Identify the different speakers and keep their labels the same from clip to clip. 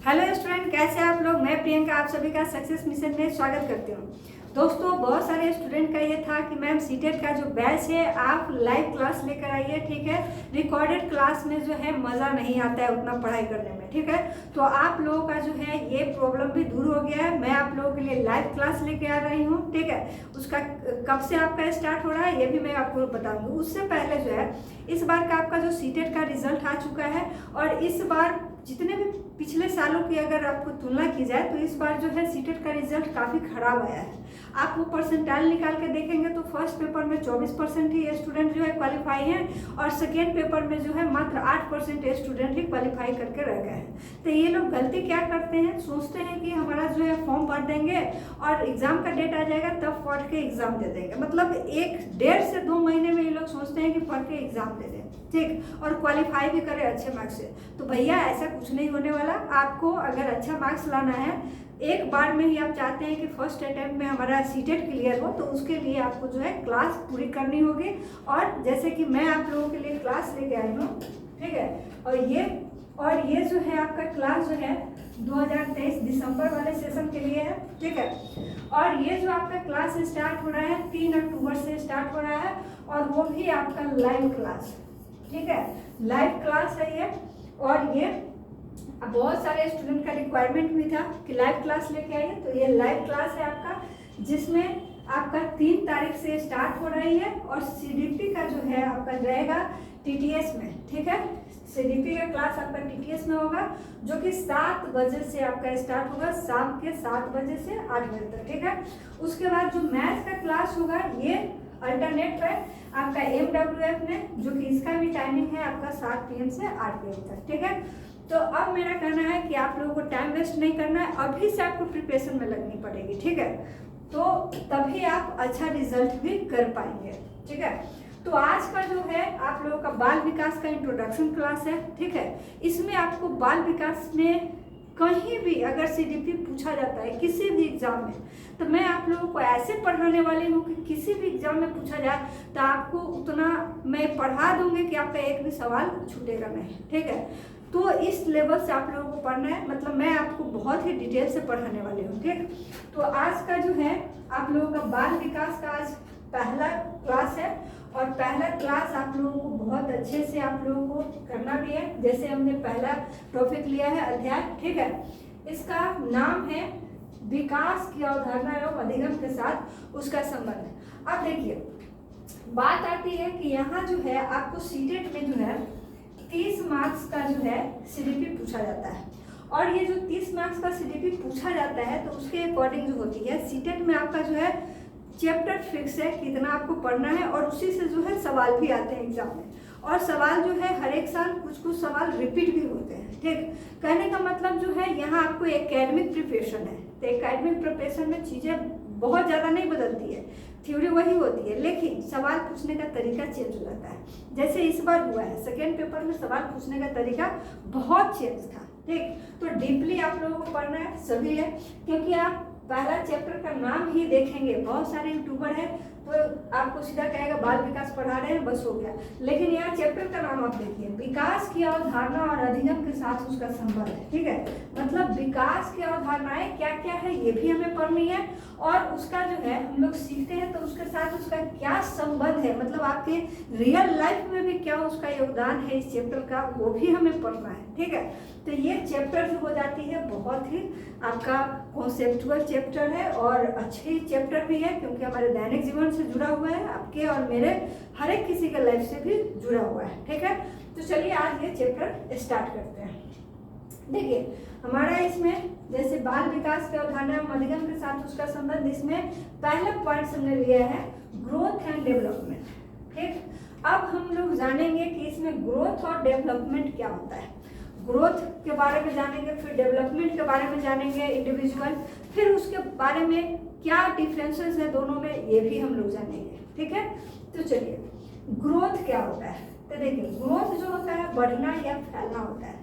Speaker 1: Hello student, कैसे हैं आप लोग। मैं प्रियंका आप सभी का सक्सेस मिशन में स्वागत करती हूँ। दोस्तों, बहुत सारे स्टूडेंट का ये था कि मैम सीटेट का जो बैच है आप लाइव क्लास लेकर आइए, ठीक है। रिकॉर्डेड क्लास में जो है मज़ा नहीं आता है उतना पढ़ाई करने में, ठीक है। तो आप लोगों का जो है ये प्रॉब्लम भी दूर हो गया है। मैं आप लोगों के लिए लाइव क्लास लेके आ रही हूँ, ठीक है। उसका कब से आपका स्टार्ट हो रहा है ये भी मैं आपको बताऊँगी। उससे पहले जो है इस बार का आपका जो सीटेट का रिजल्ट आ चुका है, और इस बार जितने भी पिछले सालों की अगर आपको तुलना की जाए तो इस बार जो है सीटेट का रिजल्ट काफ़ी खराब आया है। आप वो परसेंटाइल निकाल के देखेंगे तो फर्स्ट पेपर में 24% ही स्टूडेंट जो है क्वालिफाई हैं, और सेकेंड पेपर में जो है मात्र 8% स्टूडेंट ही क्वालिफाई करके रह गए हैं। तो ये लोग गलती क्या करते हैं, सोचते हैं कि हमारा जो है फॉर्म भर देंगे और एग्ज़ाम का डेट आ जाएगा तब पढ़ के एग्ज़ाम दे देंगे। मतलब 1 से 2 महीने में ये लोग सोचते हैं कि पढ़ के एग्ज़ाम दे दें, ठीक, और क्वालिफाई भी करें अच्छे मार्क्स से। तो भैया ऐसा कुछ नहीं होने वाला। आपको अगर अच्छा मार्क्स लाना है, एक बार में ही आप चाहते हैं कि फर्स्ट अटेम्प्ट में हमारा सीटेट क्लियर हो, तो उसके लिए आपको जो है क्लास पूरी करनी होगी। और जैसे कि मैं आप लोगों के लिए क्लास लेके आई हूँ, ठीक है। और ये जो है आपका क्लास जो है 2023 दिसंबर वाले सेशन के लिए है, ठीक है। और ये जो आपका क्लास स्टार्ट हो रहा है 3 अक्टूबर से स्टार्ट हो रहा है, और वो भी आपका लाइव क्लास, ठीक है। लाइव क्लास है ये। और ये बहुत सारे स्टूडेंट का रिक्वायरमेंट भी था कि लाइव क्लास लेके आइए, तो ये लाइव क्लास है आपका, जिसमें आपका 3 तारीख से स्टार्ट हो रही है। और सीडीपी का जो है आपका रहेगा टीटीएस में, ठीक है। सीडीपी का क्लास आपका टीटीएस में होगा, जो कि 7 बजे से आपका स्टार्ट होगा, शाम के 7 बजे से 8 बजे तक, ठीक है। उसके बाद जो मैथ्स का क्लास होगा ये अल्टरनेट है आपका MWF में, जो कि इसका भी टाइमिंग है आपका 7 PM से 8 PM तक, ठीक है। तो अब मेरा कहना है कि आप लोगों को टाइम वेस्ट नहीं करना है, अभी से आपको प्रिपरेशन में लगनी पड़ेगी, ठीक है। तो तभी आप अच्छा रिजल्ट भी कर पाएंगे, ठीक है। तो आज का जो है आप लोगों का बाल विकास का इंट्रोडक्शन क्लास है, ठीक है। इसमें आपको बाल विकास में कहीं भी अगर सीडीपी पूछा जाता है किसी भी एग्जाम में, तो मैं आप लोगों को ऐसे पढ़ाने वाली हूँ कि किसी भी एग्जाम में पूछा जाए तो आपको उतना मैं पढ़ा दूंगी कि आपका एक भी सवाल छूटेगा नहीं, ठीक है। तो इस लेवल से आप लोगों को पढ़ना है, मतलब मैं आपको बहुत ही डिटेल से पढ़ाने वाली हूँ, ठीक। तो आज का जो है आप लोगों का बाल विकास का आज पहला क्लास है, और पहला क्लास आप लोगों को बहुत अच्छे से आप लोगों को करना भी है। जैसे हमने पहला टॉपिक लिया है अध्याय, ठीक है। इसका नाम है विकास की अवधारणा एवं अधिगम के साथ उसका संबंध। अब देखिए बात आती है कि यहाँ जो है आपको सीटेट में जो है 30 मार्क्स का जो है सीडीपी पूछा जाता है। और ये जो 30 मार्क्स का सीडीपी पूछा जाता है तो उसके अकॉर्डिंग जो होती है सीटेट में आपका जो है चैप्टर फिक्स है कितना आपको पढ़ना है, और उसी से जो है सवाल भी आते हैं एग्जाम में। और सवाल जो है हर एक साल कुछ सवाल रिपीट भी होते हैं, ठीक। कहने का मतलब जो है यहाँ आपको एकेडमिक प्रिपरेशन है, तो एकेडमिक प्रिपरेशन में चीज़ें बहुत ज़्यादा नहीं बदलती है, थ्योरी वही होती है, लेकिन सवाल पूछने का तरीका चेंज हो जाता है। जैसे इस बार हुआ है सेकेंड पेपर में सवाल पूछने का तरीका बहुत चेंज था, ठीक। तो डीपली आप लोगों को पढ़ना है, सभी है, क्योंकि आप पहला चैप्टर का नाम ही देखेंगे, बहुत सारे यूट्यूबर हैं तो आपको सीधा कहेगा बाल विकास पढ़ा रहे हैं बस हो गया, लेकिन यहाँ चैप्टर का नाम आप देखिए, विकास की अवधारणा और अधिगम के साथ उसका संबंध है, ठीक है। मतलब विकास की अवधारणाएं क्या क्या है ये भी हमें पढ़नी है, और उसका जो है हम लोग सीखते हैं तो उसके साथ उसका क्या संबंध है, मतलब आपके रियल लाइफ में भी क्या उसका योगदान है इस चैप्टर का, वो भी हमें पढ़ना है, ठीक है। तो ये चैप्टर जो हो जाती है बहुत ही आपका कॉन्सेप्चुअल चैप्टर है, और अच्छी चैप्टर भी है, क्योंकि हमारे दैनिक जीवन से जुड़ा हुआ है, आपके और मेरे हर एक किसी के लाइफ से भी जुड़ा हुआ है, ठीक है। तो चलिए आज ये चैप्टर स्टार्ट करते हैं। देखिए हमारा इसमें जैसे बाल विकास के अवधारणा अधिगम के साथ उसका संबंध, इसमें पहला पॉइंट हमने लिया है ग्रोथ एंड डेवलपमेंट, ठीक। अब हम लोग जानेंगे कि इसमें ग्रोथ और डेवलपमेंट क्या होता है। ग्रोथ के बारे में जानेंगे, फिर डेवलपमेंट के बारे में जानेंगे इंडिविजुअल, फिर उसके बारे में क्या डिफरेंसेस है दोनों में ये भी हम लोग जानेंगे, ठीक है। तो चलिए ग्रोथ क्या होता है, तो देखिए ग्रोथ जो होता है बढ़ना या फैलना होता है।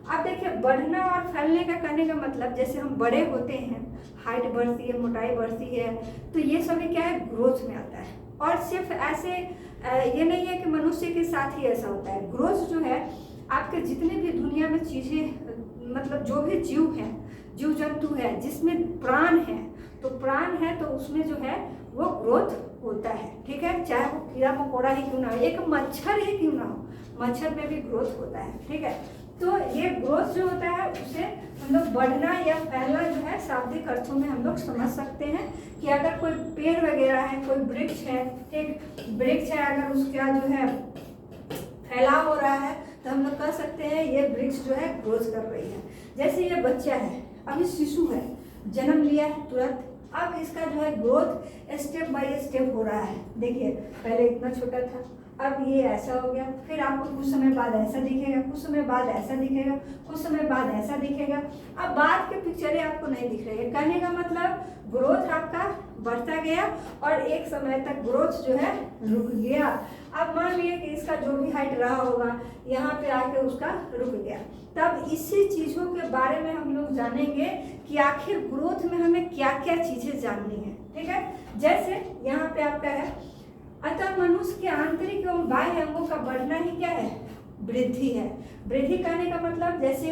Speaker 1: अब देखिए बढ़ना और फैलने का कहने का मतलब, जैसे हम बड़े होते हैं, हाइट बढ़ती है, मोटाई बढ़ती है, तो ये सभी क्या है ग्रोथ में आता है। और सिर्फ ऐसे ये नहीं है कि मनुष्य के साथ ही ऐसा होता है। ग्रोथ जो है आपके जितने भी दुनिया में चीज़ें मतलब जो भी जीव है, जीव जंतु है जिसमें प्राण है, तो प्राण है तो उसमें जो है वो ग्रोथ होता है, ठीक है। चाहे वो कीड़ा मकोड़ा ही क्यों ना हो, एक मच्छर ही क्यों ना हो, मच्छर में भी ग्रोथ होता है, ठीक है। तो ये ग्रोथ जो होता है उसे हम लोग बढ़ना या फैलना जो है शाब्दिक अर्थों में हम लोग समझ सकते हैं कि अगर कोई पेड़ वगैरह है, कोई वृक्ष है, एक वृक्ष है, अगर उसका जो है फैलाव हो रहा है तो हम लोग कह सकते हैं ये वृक्ष जो है ग्रोथ कर रही है। जैसे ये बच्चा है, अभी शिशु है, जन्म लिया है तुरंत, अब इसका जो है ग्रोथ स्टेप बाय स्टेप हो रहा है। देखिए पहले इतना छोटा था, अब ये ऐसा हो गया, फिर आपको कुछ समय बाद ऐसा दिखेगा, कुछ समय बाद ऐसा दिखेगा, कुछ समय बाद ऐसा दिखेगा। अब बाद के पिक्चरें आपको नहीं दिख रही है, कहने का मतलब ग्रोथ आपका बढ़ता गया और एक समय तक ग्रोथ जो है रुक गया। अब मान लिया कि इसका जो भी हाइट रहा होगा यहाँ पे आके उसका रुक गया, तब इसी चीज़ों के बारे में हम लोग जानेंगे कि आखिर ग्रोथ में हमें क्या क्या चीज़ें जाननी है, ठीक है। जैसे यहाँ पे आपका है, अतः मनुष्य के आंतरिक एवं बाह्य अंगों का बढ़ना ही क्या है, वृद्धि है। वृद्धि कहने का मतलब जैसे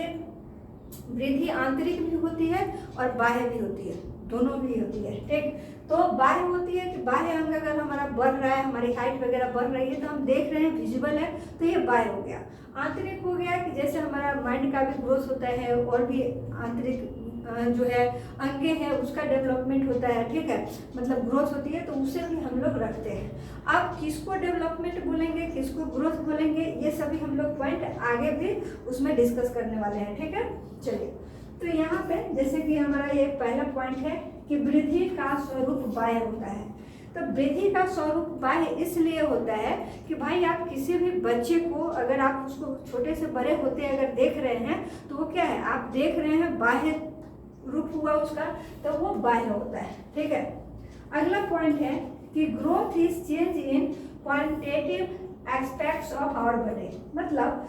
Speaker 1: वृद्धि आंतरिक भी होती है और बाह्य भी होती है, दोनों भी होती है, ठीक। तो बाह्य होती है कि बाह्य अंग अगर हमारा बढ़ रहा है, हमारी हाइट वगैरह बढ़ रही है तो हम देख रहे हैं, विजिबल है, तो ये बाह्य हो गया। आंतरिक हो गया कि जैसे हमारा माइंड का भी ग्रोथ होता है और भी आंतरिक जो है अंगे है उसका डेवलपमेंट होता है, ठीक है, मतलब ग्रोथ होती है, तो उसे भी हम लोग रखते हैं। अब किसको डेवलपमेंट बोलेंगे, किसको ग्रोथ बोलेंगे, ये सभी हम लोग पॉइंट आगे भी उसमें डिस्कस करने वाले हैं, ठीक है। चलिए, तो यहाँ पे जैसे कि हमारा ये पहला पॉइंट है कि वृद्धि का स्वरूप बाह्य होता है। तो वृद्धि का स्वरूप बाह्य इसलिए होता है कि भाई आप किसी भी बच्चे को अगर आप उसको छोटे से बड़े होते अगर देख रहे हैं तो वो क्या है, आप देख रहे हैं बाह्य रूप हुआ उसका, तो वो बाह्य होता है, ठीक है। अगला पॉइंट है कि growth is change in quantitative aspects of our body, मतलब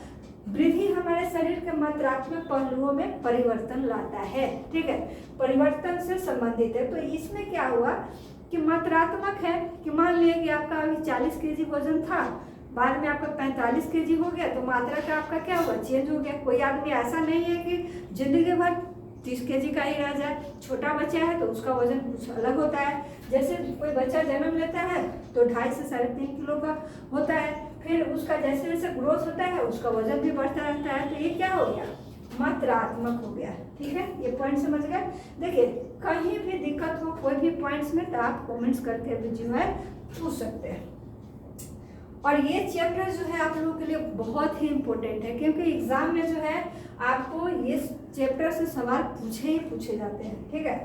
Speaker 1: वृद्धि हमारे शरीर के मात्रात्मक पहलुओं में परिवर्तन लाता है, ठीक है, परिवर्तन से संबंधित है। तो इसमें क्या हुआ कि मात्रात्मक है कि मान लिया कि आपका अभी 40 केजी वजन था, बाद में आपका 45 केजी हो गया, तो मात्रा का आपका क्या हुआ, चेंज हो गया। कोई आदमी ऐसा नहीं है कि जिंदगी भर 30 केजी का ही रह जाए, छोटा बच्चा है तो उसका वजन कुछ अलग होता है। जैसे कोई बच्चा जन्म लेता है तो 2.5 से 3.5 किलो का होता है, फिर उसका जैसे जैसे ग्रोथ होता है उसका वजन भी बढ़ता रहता है। तो ये क्या हो गया, मात्रात्मक हो गया, ठीक है। ये पॉइंट समझ गए। देखिए कहीं भी दिक्कत हो कोई भी पॉइंट्स में तो आप कमेंट्स करके भी जो है पूछ सकते हैं। और ये चैप्टर जो है आप लोगों के लिए बहुत ही इम्पोर्टेंट है, क्योंकि एग्जाम में जो है आपको ये चैप्टर से सवाल पूछे ही पूछे जाते हैं, ठीक है।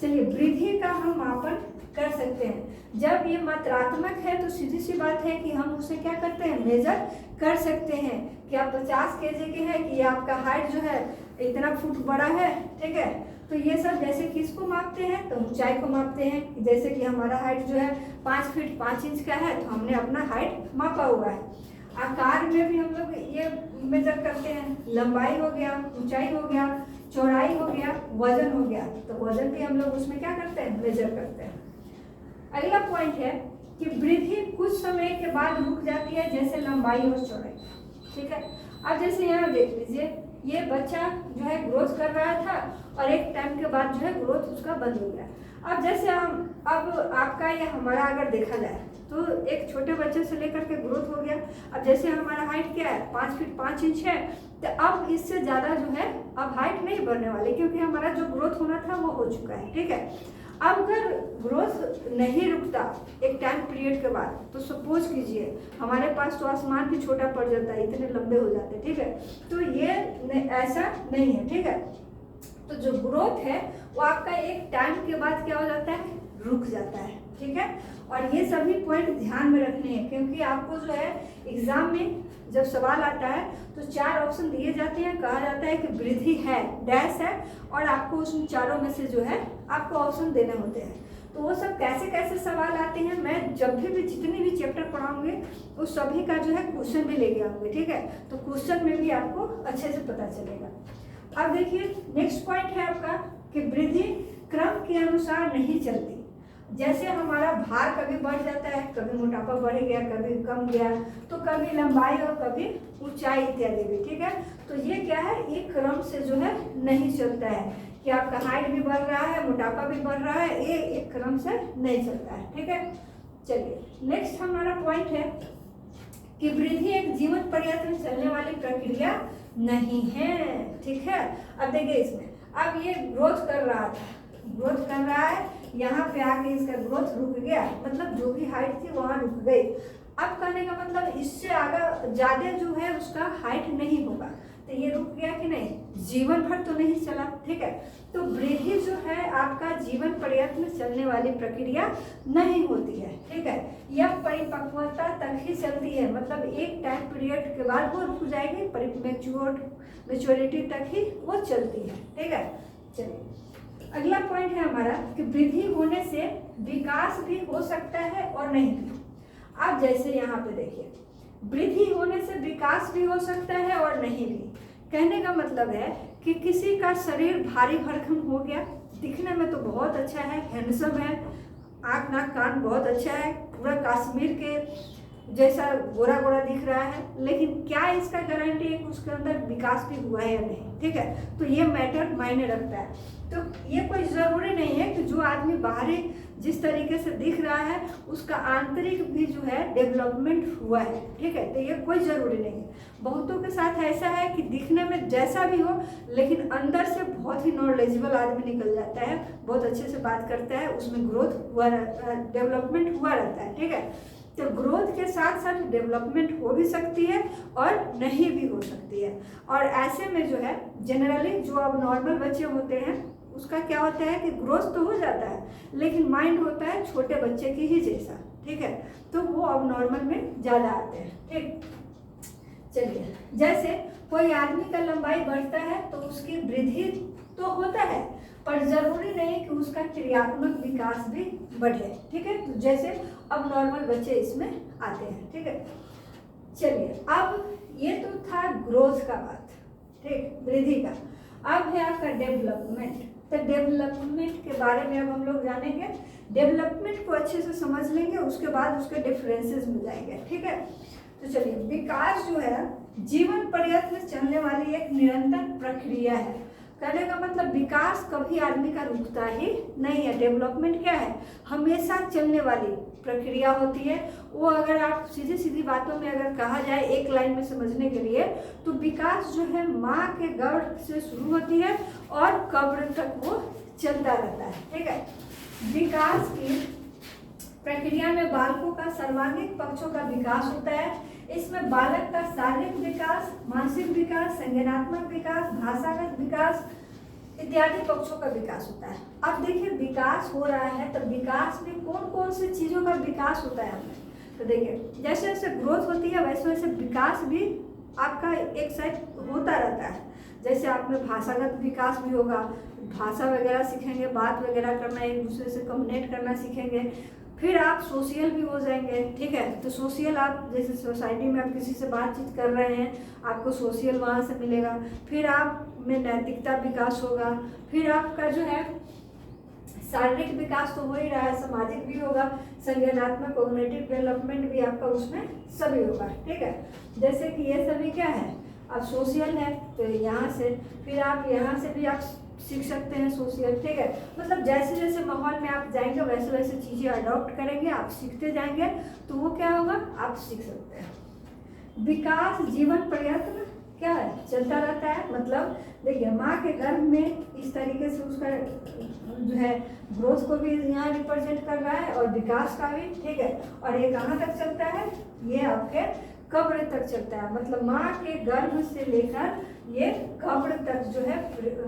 Speaker 1: चलिए, वृद्धि का हम मापन कर सकते हैं। जब ये मात्रात्मक है तो सीधी सी बात है कि हम उसे क्या करते हैं, मेजर कर सकते हैं कि आप 50 केजी के हैं कि आपका हाइट जो है इतना फुट बड़ा है, ठीक है। तो ये सब जैसे किसको मापते हैं, तो ऊंचाई को मापते हैं। जैसे कि हमारा हाइट जो है 5 फीट 5 इंच का है तो हमने अपना हाइट मापा हुआ है। आकार में भी हम लोग ये मेजर करते हैं, लंबाई हो गया, ऊंचाई हो गया, चौड़ाई हो गया, वजन हो गया, तो वजन भी हम लोग उसमें क्या करते हैं, मेजर करते हैं। अगला पॉइंट है कि वृद्धि कुछ समय के बाद रुक जाती है, जैसे लंबाई और चौड़ाई, ठीक है। अब जैसे यहाँ देख लीजिए, ये बच्चा जो है ग्रोथ कर रहा था और एक टाइम के बाद जो है ग्रोथ उसका बंद हो गया। अब जैसे हम अब आपका या हमारा अगर देखा जाए तो एक छोटे बच्चे से लेकर के ग्रोथ हो गया। अब जैसे हमारा हाइट क्या है, 5 फीट 5 इंच है, तो अब इससे ज़्यादा जो है अब हाइट नहीं बढ़ने वाली, क्योंकि हमारा जो ग्रोथ होना था वो हो चुका है, ठीक है। अब अगर ग्रोथ नहीं रुकता एक टाइम पीरियड के बाद, तो सपोज कीजिए हमारे पास तो आसमान भी छोटा पड़ जाता है, इतने लंबे हो जाते हैं, ठीक है। तो ये ऐसा नहीं है, ठीक है। तो जो ग्रोथ है वो आपका एक टाइम के बाद क्या हो जाता है, रुक जाता है, ठीक है। और ये सभी पॉइंट ध्यान में रखने हैं, क्योंकि आपको जो है एग्जाम में जब सवाल आता है तो 4 ऑप्शन दिए जाते हैं, कहा जाता है कि वृद्धि है, डैश है, और आपको उन चारों में से जो है आपको ऑप्शन देने होते हैं। तो वो सब कैसे कैसे सवाल आते हैं, मैं जब भी जितनी भी चैप्टर पढ़ाऊंगी उस सभी का जो है क्वेश्चन भी लेके आऊंगी, ठीक है। तो क्वेश्चन में भी आपको अच्छे से पता चलेगा। अब देखिए नेक्स्ट पॉइंट है आपका कि वृद्धि क्रम के अनुसार नहीं चलती। जैसे हमारा भार कभी बढ़ जाता है, कभी मोटापा बढ़ गया, कभी कम गया, तो कभी लंबाई और कभी ऊंचाई इत्यादि भी, ठीक है। तो ये क्या है, एक क्रम से जो है नहीं चलता है कि आपका हाइट भी बढ़ रहा है, मोटापा भी बढ़ रहा है, ये एक क्रम से नहीं चलता है, ठीक है। चलिए नेक्स्ट हमारा पॉइंट है कि वृद्धि एक जीवन पर्यंत में चलने वाली प्रक्रिया नहीं है, ठीक है। अब देखिए इसमें, अब ये ग्रोथ कर रहा था, ग्रोथ कर रहा है, यहाँ पे आके इसका ग्रोथ रुक गया, मतलब जो भी हाइट थी वहाँ रुक गई। अब कहने का मतलब इससे आगे ज्यादा जो है उसका हाइट नहीं होगा, तो ये रुक गया कि नहीं, जीवन भर तो नहीं चला, ठीक है। तो वृद्धि जो है आपका जीवन पर्यंत में चलने वाली प्रक्रिया नहीं होती है, ठीक है। यह परिपक्वता तक ही चलती है, मतलब एक टाइम पीरियड के बाद वो रुक जाएगी, मैच्योरिटी तक ही वो चलती है, ठीक है। चलिए अगला पॉइंट है हमारा कि वृद्धि होने से विकास भी हो सकता है और नहीं भी। आप जैसे यहाँ पे देखिए, वृद्धि होने से विकास भी हो सकता है और नहीं भी। कहने का मतलब है कि किसी का शरीर भारी भरकम हो गया, दिखने में तो बहुत अच्छा है, हैंडसम है, आँख नाक कान बहुत अच्छा है, पूरा कश्मीर के जैसा गोरा गोरा दिख रहा है, लेकिन क्या इसका गारंटी है कि उसके अंदर विकास भी हुआ है या नहीं, ठीक है। तो ये मैटर मायने रखता है। तो ये कोई ज़रूरी नहीं है कि जो आदमी बाहरी जिस तरीके से दिख रहा है उसका आंतरिक भी जो है डेवलपमेंट हुआ है, ठीक है। तो ये कोई ज़रूरी नहीं है। बहुतों के साथ ऐसा है कि दिखने में जैसा भी हो, लेकिन अंदर से बहुत ही नॉलेजेबल आदमी निकल जाता है, बहुत अच्छे से बात करता है, उसमें ग्रोथ हुआ, डेवलपमेंट हुआ रहता है, ठीक है। तो ग्रोथ के साथ साथ डेवलपमेंट हो भी सकती है और नहीं भी हो सकती है। और ऐसे में जो है जनरली जो अब नॉर्मल बच्चे होते हैं उसका क्या होता है कि ग्रोथ तो हो जाता है, लेकिन माइंड होता है छोटे बच्चे की ही जैसा, ठीक है। तो वो अब नॉर्मल में ज़्यादा आते हैं, ठीक। चलिए जैसे कोई आदमी का लंबाई बढ़ता है तो उसकी वृद्धि तो होता है, पर जरूरी नहीं कि उसका क्रियात्मक विकास भी बढ़े, ठीक है। तो जैसे अब नॉर्मल बच्चे इसमें आते हैं, ठीक है। चलिए अब ये तो था ग्रोथ का बात, ठीक, वृद्धि का। अब है आपका डेवलपमेंट। तो डेवलपमेंट के बारे में अब हम लोग जानेंगे, डेवलपमेंट को अच्छे से समझ लेंगे, उसके बाद उसके डिफरेंसेस मिल जाएंगे, ठीक है। तो चलिए विकास जो है जीवन पर्यंत में चलने वाली एक निरंतर प्रक्रिया है। कहने का मतलब विकास कभी आदमी का रुकता ही नहीं है। डेवलपमेंट क्या है, हमेशा चलने वाली प्रक्रिया होती है। वो अगर आप सीधी सीधी बातों में अगर कहा जाए एक लाइन में समझने के लिए, तो विकास जो है माँ के गर्भ से शुरू होती है और कब्र तक वो चलता रहता है, ठीक है। विकास की प्रक्रिया में बालकों का सर्वांगीण पक्षों का विकास होता है। इसमें बालक का शारीरिक विकास, मानसिक विकास, संज्ञानात्मक विकास, भाषागत विकास इत्यादि पक्षों का विकास होता है। अब देखिए विकास हो रहा है, तो विकास में कौन कौन सी चीज़ों का विकास होता है हमें, तो देखिए जैसे जैसे ग्रोथ होती है वैसे वैसे विकास भी आपका एक साइड होता रहता है। जैसे आप में भाषागत विकास भी होगा, भाषा वगैरह सीखेंगे, बात वगैरह करना, एक दूसरे से कम्युनिकेट करना सीखेंगे। फिर आप सोशल भी हो जाएंगे, ठीक है। तो सोशल आप जैसे सोसाइटी में आप किसी से बातचीत कर रहे हैं, आपको सोशल वहाँ से मिलेगा। फिर आप में नैतिकता विकास होगा। फिर आपका जो है शारीरिक विकास तो हो ही रहा है, सामाजिक भी होगा, संज्ञानात्मक कॉग्निटिव डेवलपमेंट भी आपका उसमें सभी होगा, ठीक है। जैसे कि ये सभी क्या है, अब सोशल है तो यहाँ से, फिर आप यहाँ से भी आप सीख सकते हैं सोशल, ठीक है। मतलब जैसे जैसे माहौल में आप जाएंगे वैसे वैसे चीज़ें अडॉप्ट करेंगे, आप सीखते जाएंगे, तो वो क्या होगा, आप सीख सकते हैं। विकास जीवन पर्यंत क्या है, चलता रहता है। मतलब देखिए माँ के गर्भ में इस तरीके से उसका जो है ग्रोथ को भी यहाँ रिप्रेजेंट कर रहा है और विकास का भी, ठीक है। और ये कहाँ तक चलता है, ये आपके कब्र तक चलता है। मतलब माँ के गर्भ से लेकर ये कब्र तक जो है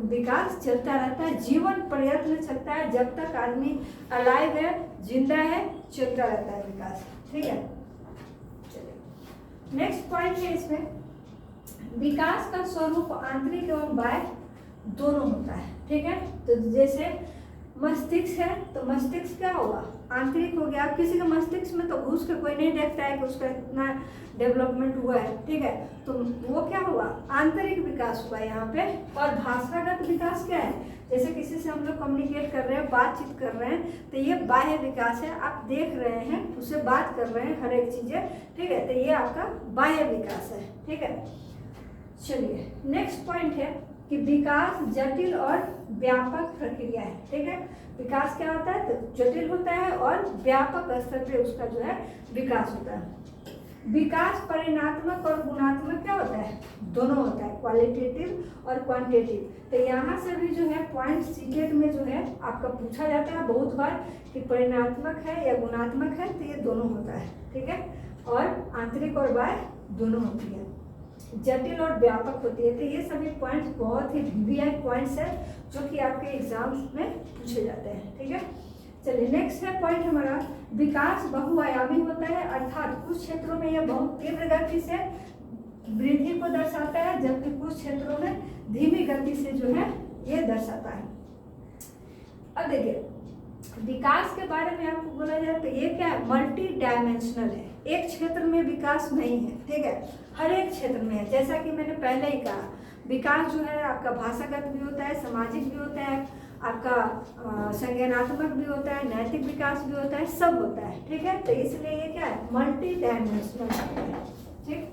Speaker 1: विकास चलता रहता है, जीवन पर्यंत चलता है। जब तक आदमी अलाइव है, जिंदा है, चलता रहता है विकास, ठीक है। चलिए नेक्स्ट पॉइंट है इसमें, विकास का स्वरूप आंतरिक एवं बाह्य दोनों होता है, ठीक है। तो जैसे मस्तिष्क है तो मस्तिष्क क्या होगा, आंतरिक हो गया। अब किसी का मस्तिष्क में तो घुस के कोई नहीं देखता है कि उसका इतना डेवलपमेंट हुआ है, ठीक है, तो वो क्या हुआ, आंतरिक विकास हुआ यहाँ पे। और भाषागत विकास क्या है, जैसे किसी से हम लोग कम्युनिकेट कर रहे हैं, बातचीत कर रहे हैं, तो ये बाह्य विकास है, आप देख रहे हैं, उससे बात कर रहे हैं, हर एक चीजें, ठीक है, तो ये आपका बाह्य विकास है, ठीक है। चलिए नेक्स्ट पॉइंट है कि विकास जटिल और व्यापक प्रक्रिया है, ठीक है। विकास क्या होता है, तो जटिल होता है और व्यापक स्तर पे उसका जो है विकास होता है। विकास परिणात्मक और गुणात्मक क्या होता है, दोनों होता है, क्वालिटेटिव और क्वांटिटेटिव। तो यहाँ से भी जो है पॉइंट सीटेट में जो है आपका पूछा जाता है बहुत बार कि परिणात्मक है या गुणात्मक है, तो ये दोनों होता है, ठीक है, और आंतरिक और बाह्य दोनों होती है, जटिल और व्यापक होती है। तो ये सभी पॉइंट्स बहुत ही वीआई पॉइंट्स है जो कि आपके एग्जाम्स में पूछे जाते हैं, ठीक है। चलिए नेक्स्ट है पॉइंट हमारा, विकास बहुआयामी होता है, अर्थात कुछ क्षेत्रों में यह बहुत तीव्र गति से वृद्धि को दर्शाता है, जबकि कुछ क्षेत्रों में धीमी गति से जो है ये दर्शाता है। अब देखिए विकास के बारे में आपको बोला जाए तो ये क्या है, मल्टी डायमेंशनल है, एक क्षेत्र में विकास नहीं है, ठीक है, हर एक क्षेत्र में है। जैसा कि मैंने पहले ही कहा, विकास जो है आपका भाषागत भी होता है, सामाजिक भी होता है, आपका संज्ञानात्मक भी होता है, नैतिक विकास भी होता है, सब होता है, ठीक है। तो इसलिए ये क्या है, मल्टी डायमेंशनल है, ठीक।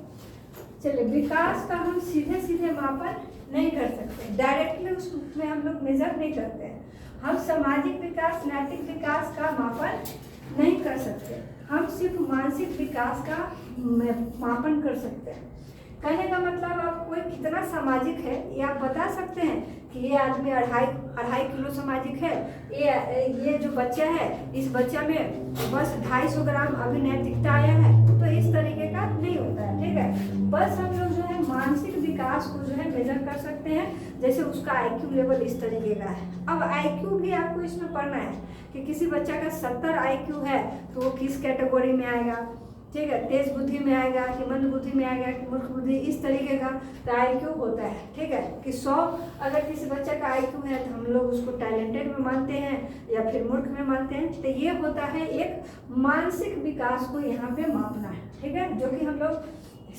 Speaker 1: चलिए विकास का हम सीधे सीधे मापन नहीं कर सकते, डायरेक्टली उसमें हम लोग मेजर नहीं करते हैं। हम सामाजिक विकास, नैतिक विकास का मापन नहीं कर सकते, हम सिर्फ मानसिक विकास का मापन कर सकते हैं। कहने का मतलब आप कोई कितना सामाजिक है ये आप बता सकते हैं कि ये आदमी अढ़ाई किलो सामाजिक है, ये जो बच्चा है इस बच्चा में बस 250 ग्राम अभी नैतिकता आया है, तो इस तरीके का नहीं होता है, ठीक है। बस हम लोग जो है मानसिक विकास को जो है मेजर कर सकते हैं, जैसे उसका आईक्यू लेवल इस तरीके का है। अब आईक्यू भी आपको इसमें पढ़ना है कि किसी बच्चा का 70 आईक्यू है तो वो किस कैटेगरी में आएगा, ठीक है, तेज बुद्धि में आएगा कि मंद बुद्धि में आएगा कि मूर्ख बुद्धि, इस तरीके का तो आईक्यू होता है, ठीक है, कि 100 अगर किसी बच्चे का आईक्यू है तो हम लोग उसको टैलेंटेड में मानते हैं या फिर मूर्ख में मानते हैं। तो ये होता है एक मानसिक विकास को यहाँ पे मापना है, ठीक है, जो कि हम लोग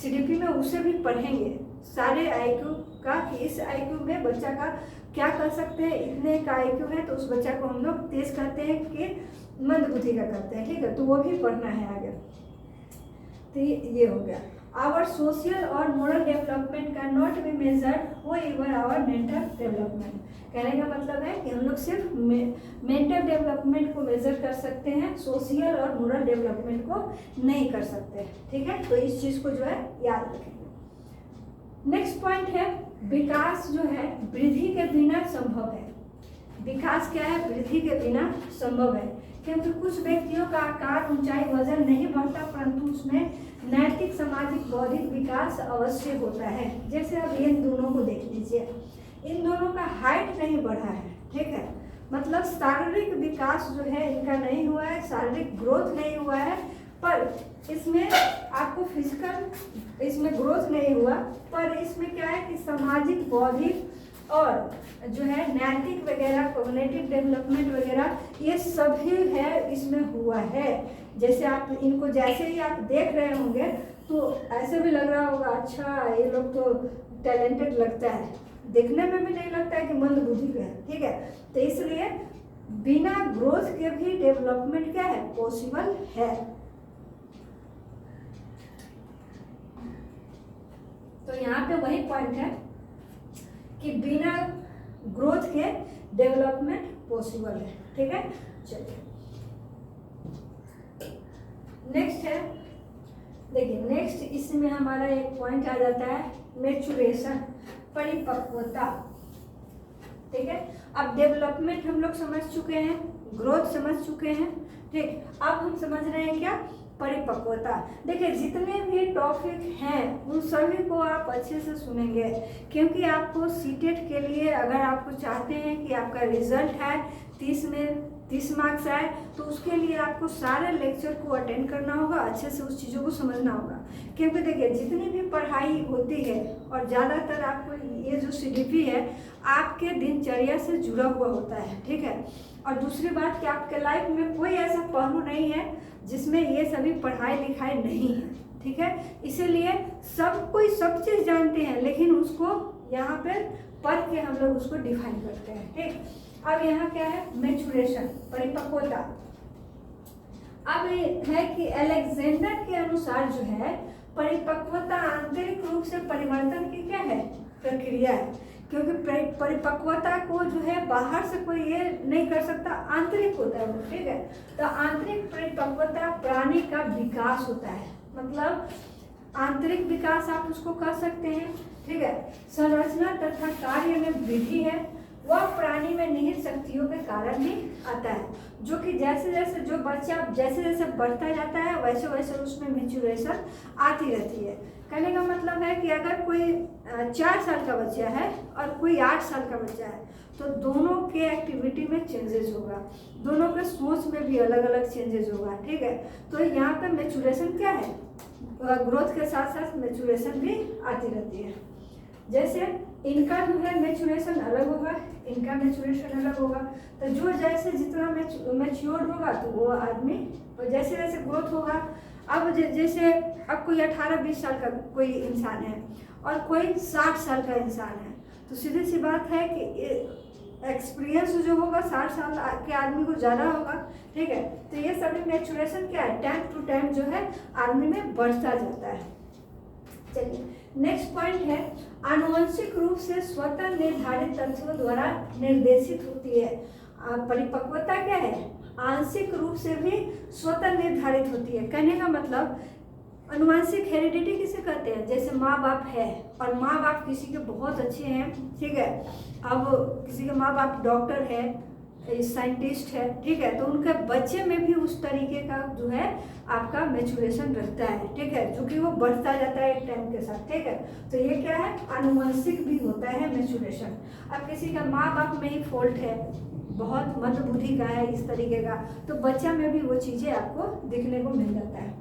Speaker 1: CDP में उसे भी पढ़ेंगे सारे आईक्यू का, कि इस आईक्यू में बच्चा का क्या कर सकते हैं, इतने का आईक्यू है तो उस बच्चा को हम लोग तेज करते हैं कि मंद बुद्धि का करते हैं, ठीक है, तो वो भी पढ़ना है आगे। तो ये हो गया। आवर सोशल और moral development can not be measured हो एवर आवर मेंटल डेवलपमेंट। कहने का मतलब है कि हम लोग सिर्फ मेंटल डेवलपमेंट को मेजर कर सकते हैं, सोशल और मोरल डेवलपमेंट को नहीं कर सकते, ठीक है। तो इस चीज को जो है याद रखेंगे। नेक्स्ट पॉइंट है, विकास जो है वृद्धि के बिना संभव है। विकास क्या है, वृद्धि के बिना संभव है, क्योंकि कुछ व्यक्तियों का आकार, ऊंचाई, वजन नहीं बढ़ता, परंतु उसमें नैतिक, सामाजिक, बौद्धिक विकास अवश्य होता है। जैसे अब इन दोनों को देख लीजिए, इन दोनों का हाइट नहीं बढ़ा है, ठीक है, मतलब शारीरिक विकास जो है इनका नहीं हुआ है, शारीरिक ग्रोथ नहीं हुआ है, पर इसमें आपको फिजिकल इसमें ग्रोथ नहीं हुआ, पर इसमें क्या है कि सामाजिक, बौद्धिक और जो है नैतिक वगैरह, कॉग्निटिव डेवलपमेंट वगैरह ये सभी है इसमें हुआ है। जैसे आप इनको जैसे ही आप देख रहे होंगे तो ऐसे भी लग रहा होगा अच्छा ये लोग तो टैलेंटेड लगता है, देखने में भी नहीं लगता है कि मंद बुद्धि का है, ठीक है। तो इसलिए बिना ग्रोथ के भी डेवलपमेंट क्या है, पॉसिबल है। तो यहाँ पे वही पॉइंट है कि बिना ग्रोथ के डेवलपमेंट पॉसिबल है, ठीक है। चलिए नेक्स्ट है, देखिए नेक्स्ट इसमें हमारा एक पॉइंट आ जाता है मैच्योरेशन, परिपक्वता, ठीक है। अब डेवलपमेंट हम लोग समझ चुके हैं, ग्रोथ समझ चुके हैं, ठीक। अब हम समझ रहे हैं क्या, परिपक्वता। देखिए जितने भी टॉपिक हैं उन सभी को आप अच्छे से सुनेंगे, क्योंकि आपको सीटेट के लिए अगर आपको चाहते हैं कि आपका रिजल्ट है 30 में 30 मार्क्स आए, तो उसके लिए आपको सारे लेक्चर को अटेंड करना होगा, अच्छे से उस चीज़ों को समझना होगा। क्योंकि देखिए जितनी भी पढ़ाई होती है और ज़्यादातर आपको ये जो CDP है आपके दिनचर्या से जुड़ा हुआ होता है, ठीक है। और दूसरी बात कि आपके लाइफ में कोई ऐसा पहलू नहीं है जिसमें ये सभी पढ़ाई लिखाई नहीं है, ठीक है। इसीलिए सब कोई सब चीज़ जानते हैं, लेकिन उसको यहाँ पे पढ़ के हम लोग उसको डिफाइन करते हैं, ठीक। अब यहाँ क्या है, मैच्योरेशन, परिपक्वता। अब है कि अलेक्जेंडर के अनुसार जो है परिपक्वता आंतरिक रूप से परिवर्तन की क्या है, प्रक्रिया है। क्योंकि परिपक्वता को जो है बाहर से कोई ये नहीं कर सकता, आंतरिक होता है वो, ठीक है। तो आंतरिक परिपक्वता प्राणी का विकास होता है, मतलब आंतरिक विकास आप उसको कर सकते हैं, ठीक है। संरचना तथा कार्य में वृद्धि है, वह प्राणी में निहित शक्तियों के कारण ही आता है, जो कि जैसे जैसे जो बच्चा जैसे जैसे बढ़ता जाता है वैसे वैसे उसमें मैच्योरेशन आती रहती है। कहने का मतलब है कि अगर कोई 4 साल का बच्चा है और कोई 8 साल का बच्चा है, तो दोनों के एक्टिविटी में चेंजेस होगा, दोनों के सोच में भी अलग अलग चेंजेस होगा, ठीक है। तो यहाँ पे मैच्योरेशन क्या है, ग्रोथ के साथ साथ मैच्योरेशन भी आती रहती है। जैसे इनका जो है मैच्योरेशन अलग होगा, इनका मैच्योरेशन अलग होगा। तो जो जैसे जितना मैच्योर होगा तो वो आदमी, और जैसे जैसे ग्रोथ होगा, अब जैसे अब कोई 18-20 साल का कोई इंसान है और कोई 60 साल का इंसान है, तो सीधी सी बात है कि एक्सपीरियंस जो होगा 60 साल के आदमी को ज़्यादा होगा, ठीक है। तो ये सभी मैच्योरेशन क्या है, टाइम टू टाइम जो है आदमी में बढ़ता जाता है। चलिए नेक्स्ट पॉइंट है, आनुवंशिक रूप से स्वतः निर्धारित तथ्यों द्वारा निर्देशित होती है। परिपक्वता क्या है, आंशिक रूप से भी स्वतः निर्धारित होती है। कहने का मतलब अनुवांशिक हेरिडिटी किसे कहते हैं, जैसे माँ बाप है और माँ बाप किसी के बहुत अच्छे हैं, ठीक है। अब किसी के माँ बाप डॉक्टर है, साइंटिस्ट है, ठीक है, तो उनके बच्चे में भी उस तरीके का जो है आपका मैच्योरेशन रहता है, ठीक है, जो कि वो बढ़ता जाता है एक टाइम के साथ, ठीक है। तो ये क्या है, आनुवंशिक भी होता है मैच्योरेशन। अब किसी का माँ बाप में ही फॉल्ट है, बहुत मंदबुद्धि का है इस तरीके का, तो बच्चा में भी वो चीज़ें आपको दिखने को मिल जाता है।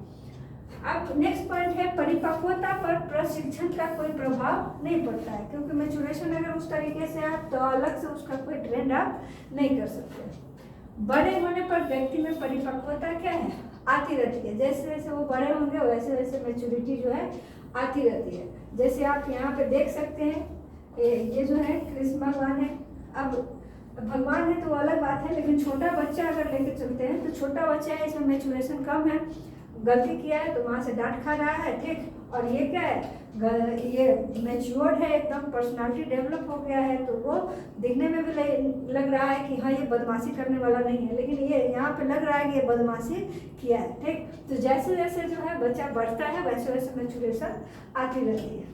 Speaker 1: अब नेक्स्ट पॉइंट है, परिपक्वता पर प्रशिक्षण का कोई प्रभाव नहीं पड़ता है, क्योंकि मैच्योरेशन अगर उस तरीके से आप तो अलग से उसका कोई ट्रेंड आप नहीं कर सकते। बड़े होने पर व्यक्ति में परिपक्वता क्या है, आती रहती है। जैसे जैसे वो बड़े होंगे वैसे वैसे मैच्योरिटी जो है आती रहती है। जैसे आप यहाँ पे देख सकते हैं, ये जो है कृष्ण भगवान है। अब भगवान है तो अलग बात है, लेकिन छोटा बच्चा अगर लेके चलते हैं तो छोटा बच्चा है, इसमें मैच्योरेशन कम है, गलती किया है तो वहाँ से डांट खा रहा है, ठीक। और ये क्या है, ये मैच्योर्ड है, एकदम पर्सनालिटी डेवलप हो गया है, तो वो दिखने में भी लग रहा है कि हाँ ये बदमाशी करने वाला नहीं है, लेकिन ये यहाँ पे लग रहा है कि ये बदमाशी किया है, ठीक। तो जैसे जैसे जो है बच्चा बढ़ता है वैसे वैसे मैच्योरेशन आती रहती है।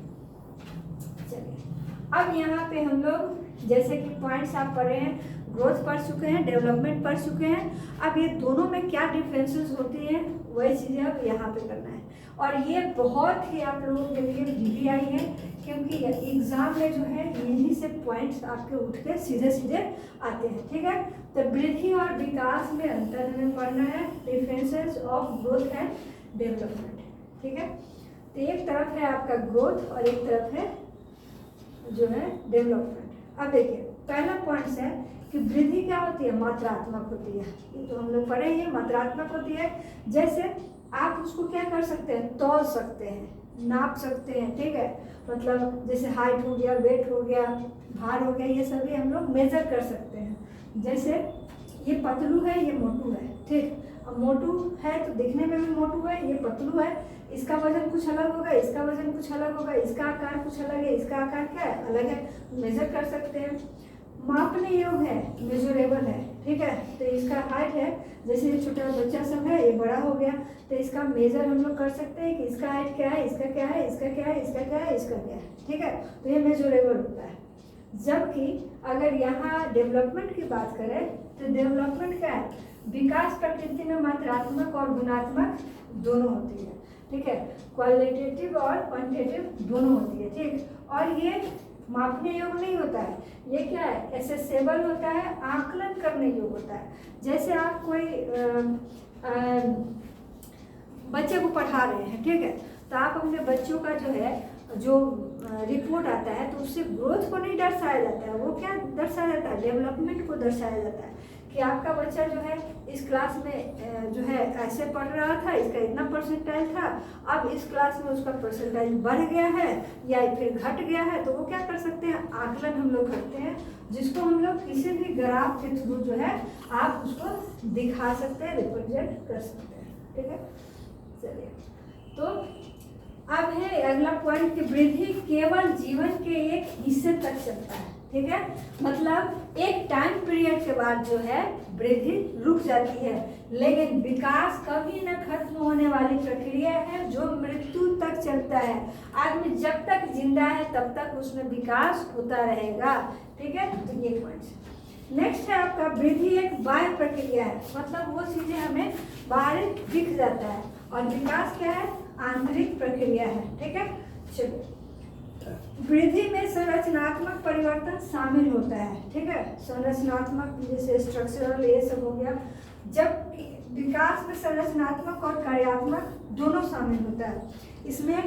Speaker 1: चलिए अब यहाँ पे हम लोग जैसे कि पॉइंट्स आप पढ़े हैं, ग्रोथ पढ़ चुके हैं, डेवलपमेंट पढ़ चुके हैं। अब ये दोनों में क्या डिफरेंसेस होती हैं वही चीज़ें अब यहाँ पे करना है। और ये बहुत ही आप लोगों के लिए वीडियो आई है, क्योंकि एग्जाम में जो है यहीं से पॉइंट्स आपके उठ के सीधे सीधे आते हैं, ठीक है। तो वृद्धि और विकास में अंतर हमें पढ़ना है, differences of growth and development, ठीक है। तो एक तरफ है आपका ग्रोथ और एक तरफ है जो है डेवलपमेंट। अब देखिए पहला पॉइंट है कि वृद्धि क्या होती है, मात्रात्मक होती है। ये तो हम लोग पढ़े हैं, मात्रात्मक होती है। जैसे आप उसको क्या कर सकते हैं, तौल सकते हैं, नाप सकते हैं, ठीक है। मतलब जैसे हाइट हो गया, वेट हो गया, भार हो गया, ये सभी हम लोग मेजर कर सकते हैं। जैसे ये पतलू है, ये मोटू है, ठीक। अब मोटू है तो दिखने में भी मोटू है, ये पतलू है, इसका वजन कुछ अलग होगा, इसका वजन कुछ अलग होगा, इसका आकार कुछ अलग है, इसका आकार क्या है, अलग है, मेजर कर सकते हैं। मापने योग्य है, मेजरेबल है, ठीक है। तो इसका हाइट है, जैसे ये छोटा बच्चा सब है, ये बड़ा हो गया, तो इसका मेजर हम लोग कर सकते हैं कि इसका हाइट क्या है, इसका क्या है, इसका क्या है, इसका क्या है, इसका क्या है, ठीक है। तो ये मेजरेबल होता है। जबकि अगर यहाँ डेवलपमेंट की बात करें तो डेवलपमेंट क्या है, विकास प्रकृति में मात्रात्मक और गुणात्मक दोनों होती है, ठीक है। क्वालिटेटिव और क्वांटिटेटिव दोनों होती है, ठीक। और ये मापने योग्य नहीं होता है, ये क्या है, एसेसेबल होता है, आकलन करने योग्य होता है। जैसे आप कोई बच्चे को पढ़ा रहे हैं, ठीक है, तो आप अपने बच्चों का जो रिपोर्ट आता है तो उससे ग्रोथ को नहीं दर्शाया जाता है, वो क्या दर्शाया जाता है, डेवलपमेंट को दर्शाया जाता है कि आपका बच्चा जो है इस क्लास में जो है ऐसे पढ़ रहा था, इसका इतना परसेंटाइल था, अब इस क्लास में उसका परसेंटाइल बढ़ गया है या फिर घट गया है। तो वो क्या कर सकते हैं, आकलन हम लोग करते हैं, जिसको हम लोग किसी भी ग्राफ के थ्रू जो है आप उसको दिखा सकते हैं, रिप्रेजेंट कर सकते हैं, ठीक है। चलिए, तो अब है अगला पॉइंट कि वृद्धि केवल जीवन के एक हिस्से तक चलता है, ठीक है, मतलब एक टाइम पीरियड के बाद जो है वृद्धि रुक जाती है, लेकिन विकास कभी न खत्म होने वाली प्रक्रिया है जो मृत्यु तक चलता है। आदमी जब तक जिंदा है तब तक उसमें विकास होता रहेगा, ठीक है। तो ये पॉइंट। नेक्स्ट है आपका वृद्धि एक बाह्य प्रक्रिया है, मतलब वो चीजें हमें बाहर दिख जाता है, और विकास क्या है, आंतरिक प्रक्रिया है, ठीक है। चलिए, वृद्धि में संरचनात्मक परिवर्तन शामिल होता है, ठीक है, संरचनात्मक जैसे स्ट्रक्चरल ये सब हो गया। जब विकास में संरचनात्मक और कार्यात्मक दोनों शामिल होता है, इसमें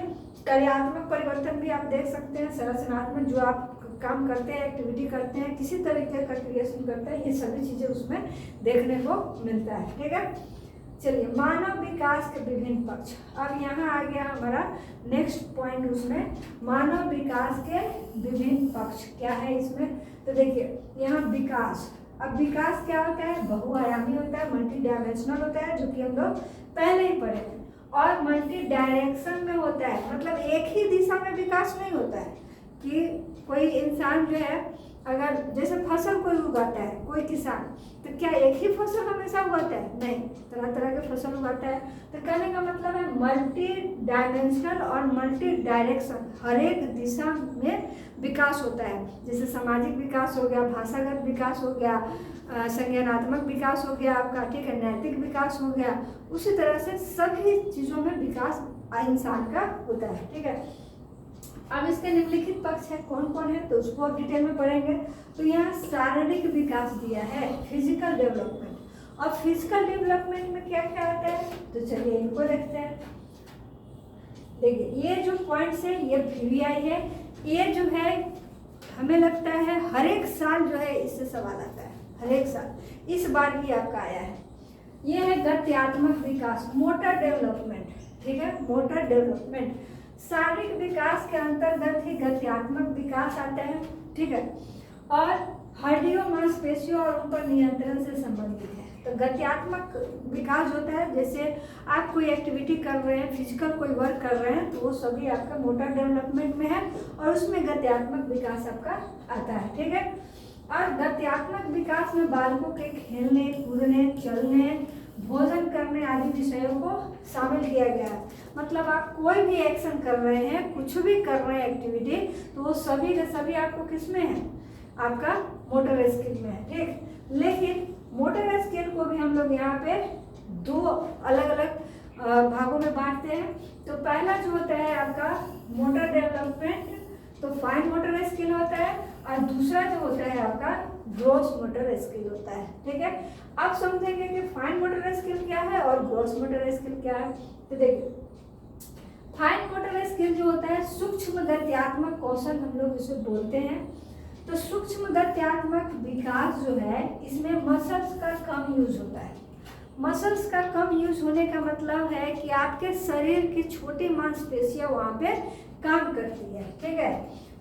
Speaker 1: कार्यात्मक परिवर्तन भी आप देख सकते हैं, संरचनात्मक जो आप काम करते हैं, एक्टिविटी करते हैं, किसी तरीके का क्रिएशन करते हैं, ये सभी चीजें उसमें देखने को मिलता है, ठीक है। चलिए, मानव विकास के विभिन्न पक्ष। अब यहाँ आ गया हमारा नेक्स्ट पॉइंट, उसमें मानव विकास के विभिन्न पक्ष क्या है इसमें। तो देखिए, यहाँ विकास, अब विकास क्या होता है, बहुआयामी होता है, मल्टी डायमेंशनल होता है, जो कि हम लोग पहले ही पढ़े थे, और मल्टी डायरेक्शन में होता है, मतलब एक ही दिशा में विकास नहीं होता है कि कोई इंसान जो है, अगर जैसे फसल कोई उगाता है कोई किसान, तो क्या एक ही फसल हमेशा उगाता है, नहीं, तरह तरह के फसल उगाता है। तो कहने का मतलब है मल्टी डायमेंशनल और मल्टी डायरेक्शन, हर एक दिशा में विकास होता है। जैसे सामाजिक विकास हो गया, भाषागत विकास हो गया, संज्ञानात्मक विकास हो गया आपका, ठीक है, नैतिक विकास हो गया, उसी तरह से सभी चीज़ों में विकास इंसान का होता है, ठीक है। अब इसके निम्नलिखित पक्ष है, कौन कौन है, तो उसको अब डिटेल में पढ़ेंगे। तो यहाँ शारीरिक विकास दिया है, फिजिकल डेवलपमेंट, और फिजिकल डेवलपमेंट में क्या क्या आता है, तो चलिए इनको देखते हैं। देखिए, ये जो पॉइंट्स है ये VVI है, ये जो है हमें लगता है हर एक साल जो है इससे सवाल आता है, हर एक साल, इस बार भी आपका आया है। ये है गत्यात्मक विकास, मोटर डेवलपमेंट, ठीक है, मोटर डेवलपमेंट। शारीरिक विकास के अंतर्गत ही गत्यात्मक विकास आता है, ठीक है, और हड्डियों, मांसपेशियों और उन पर नियंत्रण से संबंधित है। तो गत्यात्मक विकास होता है, जैसे आप कोई एक्टिविटी कर रहे हैं, फिजिकल कोई वर्क कर रहे हैं, तो वो सभी आपका मोटर डेवलपमेंट में है, और उसमें गत्यात्मक विकास आपका आता है, ठीक है। और गत्यात्मक विकास में बालकों के खेलने, कूदने, चलने, भोजन करने आदि विषयों को शामिल किया गया है। मतलब आप कोई भी एक्शन कर रहे हैं, कुछ भी कर रहे हैं एक्टिविटी, तो वो सभी के सभी आपको किस में है, आपका मोटर स्किल में है, ठीक। लेकिन मोटर स्किल को भी हम लोग यहाँ पे दो अलग अलग भागों में बांटते हैं। तो पहला जो होता है आपका मोटर डेवलपमेंट, तो फाइन मोटर स्किल होता है, और दूसरा जो होता है आपका ग्रॉस मोटर स्किल होता है, ठीक है। अब समझेंगे कि फाइन मोटर स्किल क्या है और ग्रॉस मोटर स्किल क्या है। तो देखिए, फाइन मोटर स्किल जो होता है सूक्ष्म गत्यात्मक कौशल हम लोग इसे बोलते हैं। तो सूक्ष्म गत्यात्मक विकास जो है, इसमें मसल्स का कम यूज होता है। मसल्स का कम यूज होने का मतलब है कि आपके शरीर की छोटी मांसपेशियां वहाँ पे काम करती है, ठीक है।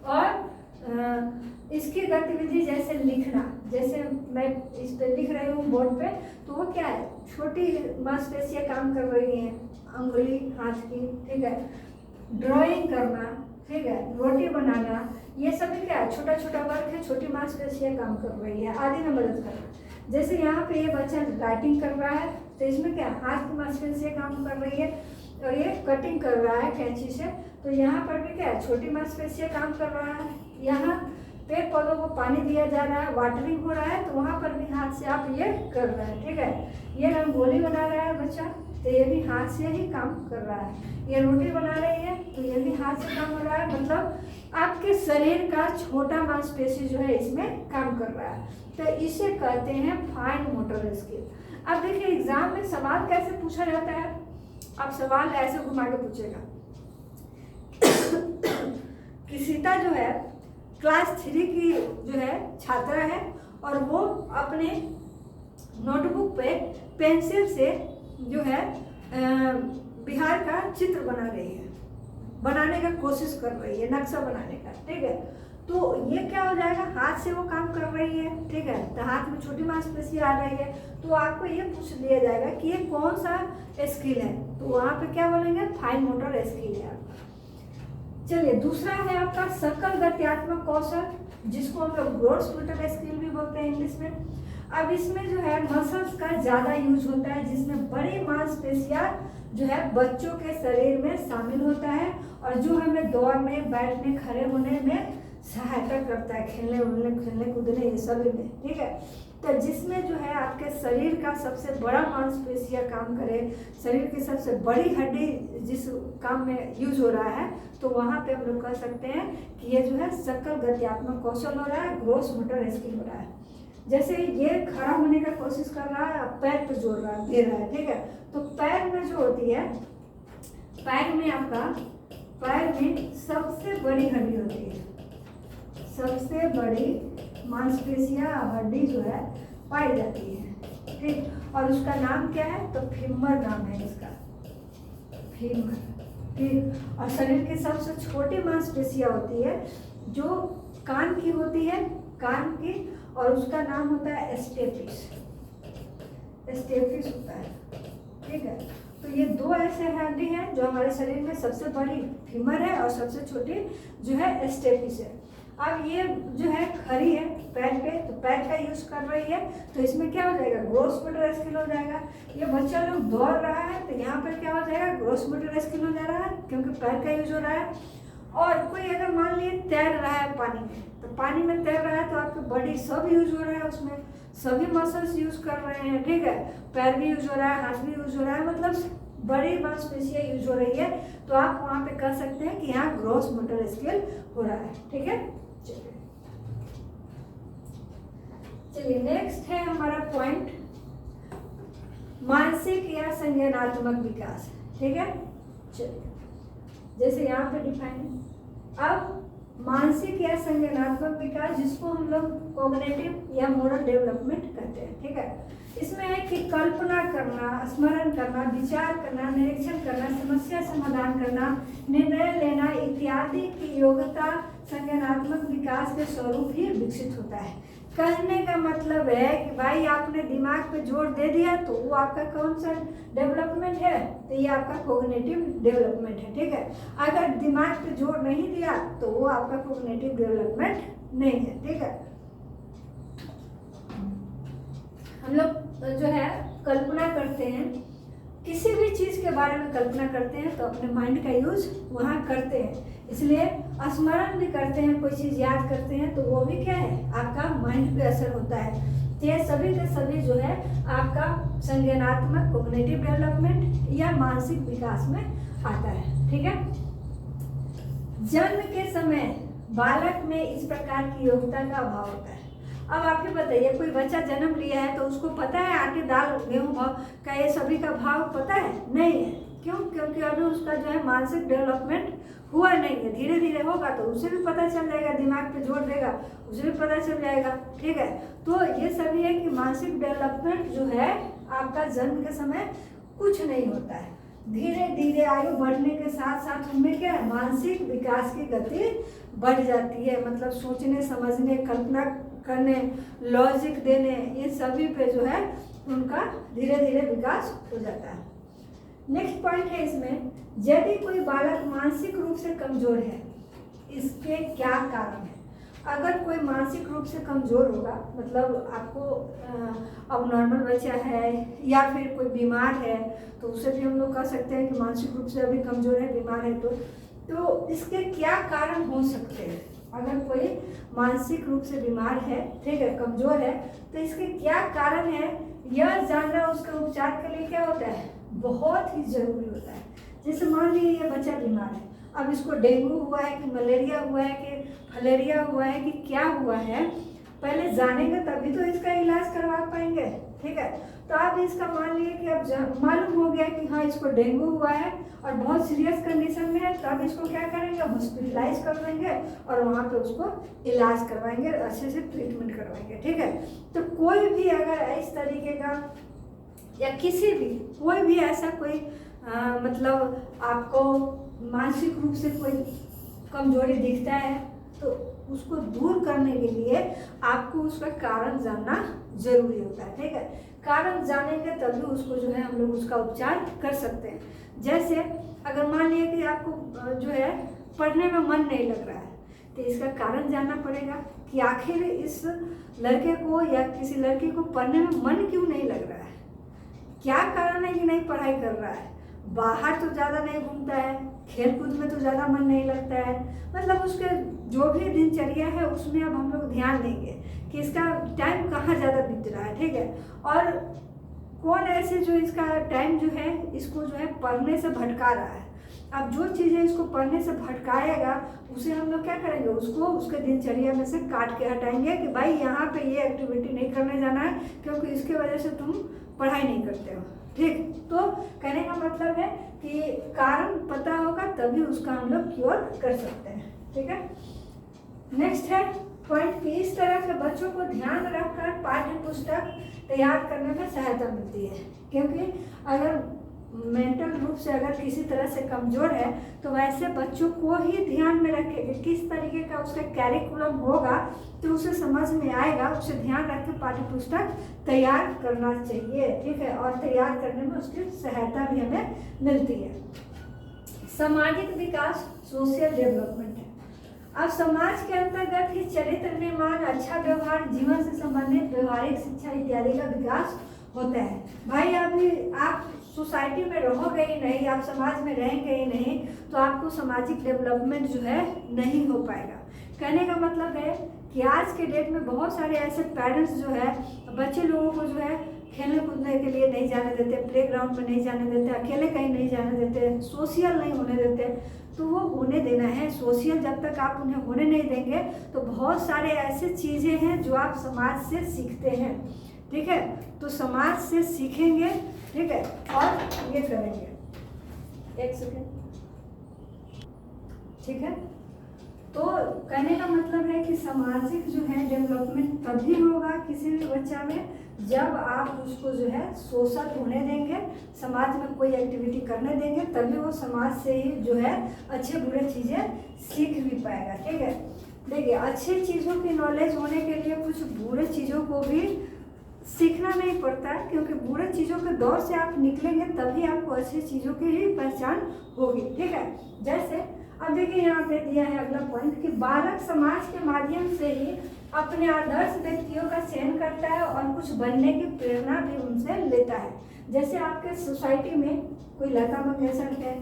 Speaker 1: और इसकी गतिविधि जैसे लिखना, जैसे मैं इस पे लिख रही हूँ बोर्ड पे, तो वो क्या है, छोटी मांसपेशियां काम कर रही हैं, अंगुली हाथ की, ठीक है। ड्राइंग करना, ठीक है, रोटी बनाना, ये सभी क्या है, छोटा छोटा वर्क है, छोटी मांसपेशियां काम कर रही है, आदि में मदद करना। जैसे यहाँ पे ये बच्चा राइटिंग कर रहा है, तो इसमें क्या हाथ की मांसपेशियां काम कर रही है, और ये कटिंग कर रहा है कैंची से, तो यहाँ पर भी क्या है, छोटी मांसपेशियां काम कर रहा है। यहाँ पेड़ पौधों को पानी दिया जा रहा है, वाटरिंग हो रहा है, तो वहाँ पर भी हाथ से आप ये कर रहे हैं, ठीक है। ये रंगोली बना रहा है बच्चा, तो ये भी हाथ से ही काम कर रहा है। ये रोटी बना रही है तो ये भी हाथ से काम कर रहा है, मतलब आपके शरीर का छोटा मांसपेशी जो है इसमें काम कर रहा है। तो इसे कहते हैं फाइन मोटर स्किल। अब देखिए एग्जाम में सवाल कैसे पूछा जाता है। अब सवाल ऐसे घुमा के पूछेगा कि सीता जो है क्लास 3 की जो है छात्रा है और वो अपने नोटबुक पे पेंसिल से जो है बिहार का चित्र बना रही है, बनाने का कोशिश कर रही है, नक्शा बनाने का, ठीक है। तो ये क्या हो जाएगा, हाथ से वो काम कर रही है, ठीक है। तो हाथ में छोटी मांसपेशी आ रही है, तो आपको ये पूछ लिया जाएगा कि ये कौन सा स्किल है, तो वहाँ पे क्या बोलेंगे, फाइन मोटर स्किल है। चलिए दूसरा है आपका सकल गत्यात्मक कौशल, जिसको हम लोग ग्रोस मोटर स्किल भी बोलते हैं इंग्लिश में। अब इसमें जो है मसल्स का ज़्यादा यूज होता है, जिसमें बड़ी मांसपेशियाँ जो है बच्चों के शरीर में शामिल होता है और जो हमें दौड़ने, बैठने, खड़े होने में सहायता करता है, खेलने कूदने ये सभी में, ठीक है। तो जिसमें जो है आपके शरीर का सबसे बड़ा मांसपेशियाँ काम करे, शरीर की सबसे बड़ी हड्डी जिस काम में यूज हो रहा है, तो वहाँ पे हम लोग कह सकते हैं कि ये जो है सकल गत्यात्मक कौशल हो रहा है, ग्रोस मोटर स्किल हो रहा है। जैसे ये खड़ा होने का कोशिश कर रहा है, पैर पे जोड़ रहा है, दे रहा है, ठीक है। तो पैर में जो होती है, पैर में आपका पैर में सबसे बड़ी हड्डी होती है, सबसे बड़ी मांसपेशियाँ हड्डी जो है पाई जाती है, ठीक। और उसका नाम क्या है, तो फीमर नाम है इसका, फीमर, ठीक। और शरीर की सबसे छोटी मांसपेशियाँ होती है जो कान की होती है, कान की, और उसका नाम होता है स्टेपिस, स्टेपिस होता है, ठीक है। तो ये दो ऐसे हड्डी हैं जो हमारे शरीर में सबसे बड़ी फीमर है और सबसे छोटी जो है स्टेपिस है। अब ये जो है खड़ी है पैर पे, तो पैर का यूज कर रही है, तो इसमें क्या हो जाएगा, ग्रोस मोटर स्किल हो जाएगा। ये बच्चा लोग दौड़ रहा है तो यहाँ पर क्या हो जाएगा, ग्रोस मोटर स्किल हो जा रहा है, क्योंकि पैर का यूज हो रहा है। और कोई अगर मान लीजिए तैर रहा है पानी में, तो पानी में तैर रहा है तो आपकी बॉडी सब यूज हो रहा है, उसमें सभी मसल्स यूज कर रहे हैं, ठीक है। पैर भी यूज हो रहा है, हाथ भी यूज हो रहा है, मतलब बड़ी मांसपेशियाँ यूज हो रही है, तो आप वहाँ पे कह सकते हैं कि यहाँ ग्रोस मोटर स्किल हो रहा है, ठीक है। चलिए नेक्स्ट है हमारा पॉइंट, मानसिक या संज्ञानात्मक विकास, ठीक है। चलिए जैसे यहाँ पे डिफाइन है, अब मानसिक या संज्ञानात्मक विकास, जिसको हम लोग कॉग्निटिव या मोरल डेवलपमेंट कहते हैं, ठीक है। इसमें है कि कल्पना करना, स्मरण करना, विचार करना, निरीक्षण करना, समस्या समाधान करना, निर्णय लेना इत्यादि की योग्यता संज्ञानात्मक विकास के स्वरूप ही विकसित होता है। कहने का मतलब है कि भाई आपने दिमाग पे जोर दे दिया तो वो आपका कौन सा डेवलपमेंट है, तो ये आपका कॉग्निटिव डेवलपमेंट है, ठीक है। अगर दिमाग पे जोर नहीं दिया तो वो आपका कॉग्निटिव डेवलपमेंट नहीं है, ठीक है। हम लोग जो है कल्पना करते हैं, किसी भी चीज़ के बारे में कल्पना करते हैं तो अपने माइंड का यूज वहाँ करते हैं, इसलिए स्मरण भी करते हैं, कोई चीज़ याद करते हैं तो वो भी क्या है, आपका माइंड पे असर होता है। तो ये सभी के सभी जो है आपका संज्ञानात्मक कॉग्निटिव डेवलपमेंट या मानसिक विकास में आता है, ठीक है। जन्म के समय बालक में इस प्रकार की योग्यता का अभाव होता है। अब आप ही बताइए, कोई बच्चा जन्म लिया है तो उसको पता है आटे दाल गेहूँ का ये सभी का भाव पता है, नहीं है। क्यों? क्योंकि अभी उसका जो है मानसिक डेवलपमेंट हुआ नहीं है, धीरे धीरे होगा तो उसे भी पता चल जाएगा, दिमाग पे जोर देगा उसे भी पता चल जाएगा, ठीक है। तो ये सभी है कि मानसिक डेवलपमेंट जो है आपका जन्म के समय कुछ नहीं होता है, धीरे धीरे आयु बढ़ने के साथ साथ उनमें क्या है, मानसिक विकास की गति बढ़ जाती है, मतलब सोचने समझने, कल्पना करने, लॉजिक देने, ये सभी पे जो है उनका धीरे धीरे विकास हो जाता है। नेक्स्ट पॉइंट है इसमें, यदि कोई बालक मानसिक रूप से कमजोर है, इसके क्या कारण है। अगर कोई मानसिक रूप से कमजोर होगा, मतलब आपको अब नॉर्मल बच्चा है या फिर कोई बीमार है, तो उसे भी हम लोग कह सकते हैं कि मानसिक रूप से अभी कमजोर है, बीमार है, तो इसके क्या कारण हो सकते हैं। अगर कोई मानसिक रूप से बीमार है, ठीक है, कमजोर है, तो इसके क्या कारण है, यह जानना उसके उपचार के लिए क्या होता है, बहुत ही ज़रूरी होता है। जैसे मान लीजिए ये बच्चा बीमार है, अब इसको डेंगू हुआ है कि मलेरिया हुआ है कि फलेरिया हुआ है कि क्या हुआ है, पहले जानेंगे तभी तो इसका इलाज करवा पाएंगे। ठीक है, तो आप इसका मान लीजिए कि अब मालूम हो गया कि हाँ इसको डेंगू हुआ है और बहुत सीरियस कंडीशन में है, तब इसको क्या करेंगे, हॉस्पिटलाइज कर देंगे और वहाँ पे उसको इलाज करवाएंगे, अच्छे से ट्रीटमेंट करवाएंगे। ठीक है, तो कोई भी अगर इस तरीके का या किसी भी कोई भी ऐसा कोई मतलब आपको मानसिक रूप से कोई कमजोरी दिखता है तो उसको दूर करने के लिए आपको उसका कारण जानना जरूरी होता है। ठीक है, कारण जानेंगे तभी उसको जो है हम लोग उसका उपचार कर सकते हैं। जैसे अगर मान लिया कि आपको जो है पढ़ने में मन नहीं लग रहा है, तो इसका कारण जानना पड़ेगा कि आखिर इस लड़के को या किसी लड़की को पढ़ने में मन क्यों नहीं लग रहा है, क्या कारण है कि नहीं पढ़ाई कर रहा है, बाहर तो ज़्यादा नहीं घूमता है, खेल कूद में तो ज़्यादा मन नहीं लगता है, मतलब उसके जो भी दिनचर्या है उसमें अब हम लोग ध्यान देंगे कि इसका टाइम कहाँ ज़्यादा बीत रहा है। ठीक है, और कौन ऐसे जो इसका टाइम जो है इसको जो है पढ़ने से भटका रहा है। अब जो चीज़ें इसको पढ़ने से भटकाएगा उसे हम लोग क्या करेंगे, उसको उसके दिनचर्या में से काट के हटाएंगे कि भाई यहाँ पे ये एक्टिविटी नहीं करने जाना है क्योंकि इसके वजह से तुम पढ़ाई नहीं करते हो। ठीक, तो कहने का मतलब है कि कारण पता होगा तभी उसका हम लोग क्योर कर सकते हैं। ठीक है, नेक्स्ट है पॉइंट कि इस तरह के बच्चों को ध्यान रखकर पाठ्य पुस्तक तैयार करने में सहायता मिलती है, क्योंकि अगर मेंटल रूप से अगर किसी तरह से कमजोर है तो वैसे बच्चों को ही ध्यान में रखे कि किस तरीके का उसका कैरिकुलम होगा तो उसे समझ में आएगा, उसे ध्यान रख के पाठ्य पुस्तक तैयार करना चाहिए। ठीक है, और तैयार करने में उसकी सहायता भी हमें मिलती है। सामाजिक विकास, सोशल डेवलपमेंट है। अब समाज के अंतर्गत ही चरित्र निर्माण, अच्छा व्यवहार, जीवन से संबंधित व्यवहारिक शिक्षा इत्यादि का विकास होता है। भाई अभी आप सोसाइटी में रहोगे ही नहीं, आप समाज में रहेंगे ही नहीं तो आपको सामाजिक डेवलपमेंट जो है नहीं हो पाएगा। कहने का मतलब है कि आज के डेट में बहुत सारे ऐसे पेरेंट्स जो है बच्चे लोगों को जो है खेलने कूदने के लिए नहीं जाने देते, प्ले ग्राउंड में नहीं जाने देते, अकेले कहीं नहीं जाने देते, सोशल नहीं होने देते। तो वो होने देना है, सोशल जब तक आप उन्हें होने नहीं देंगे तो बहुत सारे ऐसे चीज़ें हैं जो आप समाज से सीखते हैं। ठीक है, तो समाज से सीखेंगे। ठीक है, और ये करेंगे। एक सेकेंड। ठीक है, तो कहने का मतलब है कि सामाजिक जो है डेवलपमेंट तभी होगा किसी भी बच्चा में जब आप उसको जो है सोशल होने देंगे, समाज में कोई एक्टिविटी करने देंगे, तभी वो समाज से ही जो है अच्छे बुरे चीज़ें सीख भी पाएगा। ठीक है, देखिए अच्छी चीज़ों की नॉलेज होने के लिए कुछ बुरे चीज़ों को भी सीखना नहीं पड़ता है, क्योंकि बुरे चीज़ों के दौर से आप निकलेंगे तभी आपको अच्छी चीज़ों की ही पहचान होगी। ठीक है, जैसे अब देखिए यहाँ पे दिया है अगला पॉइंट कि बालक समाज के माध्यम से ही अपने आदर्श व्यक्तियों का चयन करता है और कुछ बनने की प्रेरणा भी उनसे लेता है। जैसे आपके सोसाइटी में कोई लता मंगेशकर है,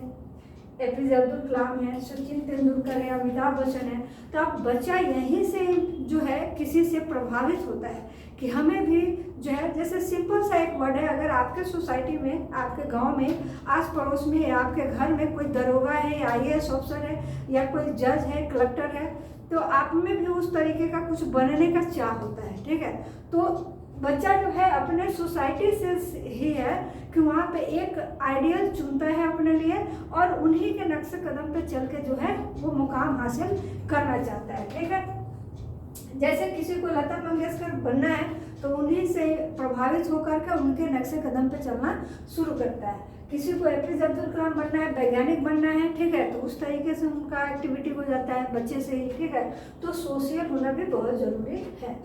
Speaker 1: एपीजे अब्दुल कलाम है, सचिन तेंदुलकर है, अमिताभ बच्चन है, तो आप बच्चा यहीं से जो है किसी से प्रभावित होता है कि हमें भी जो है, जैसे सिंपल सा एक वर्ड है, अगर आपके सोसाइटी में, आपके गांव में, आस पड़ोस में या आपके घर में कोई दरोगा है या IAS ऑफिसर है या कोई जज है, कलेक्टर है, तो आप में भी उस तरीके का कुछ बनने का चाह होता है। ठीक है, तो बच्चा जो है अपने सोसाइटी से ही है कि वहाँ पे एक आइडियल चुनता है अपने लिए और उन्हीं के नक्शे कदम पे चल के जो है वो मुकाम हासिल करना चाहता है। ठीक है, जैसे किसी को लता मंगेशकर बनना है तो उन्हीं से प्रभावित होकर के उनके नक्शे कदम पे चलना शुरू करता है। किसी को एपीजे अब्दुल कलाम बनना है, वैज्ञानिक बनना है, ठीक है, तो उस तरीके से उनका एक्टिविटी हो जाता है बच्चे से ही। ठीक है, तो सोशल होना भी बहुत जरूरी है।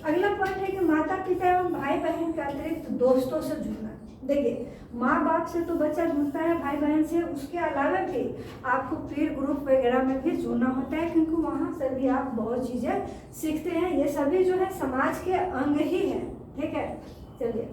Speaker 1: अगला पॉइंट है कि माता पिता एवं भाई बहन के अतिरिक्त दोस्तों से जुड़ना। देखिए माँ बाप से तो बच्चा जुड़ता है, भाई बहन से, उसके अलावा भी आपको पीर ग्रुप वगैरह में भी जुड़ना होता है, क्योंकि वहाँ से भी आप बहुत चीज़ें सीखते हैं। ये सभी जो है समाज के अंग ही हैं। ठीक है, चलिए,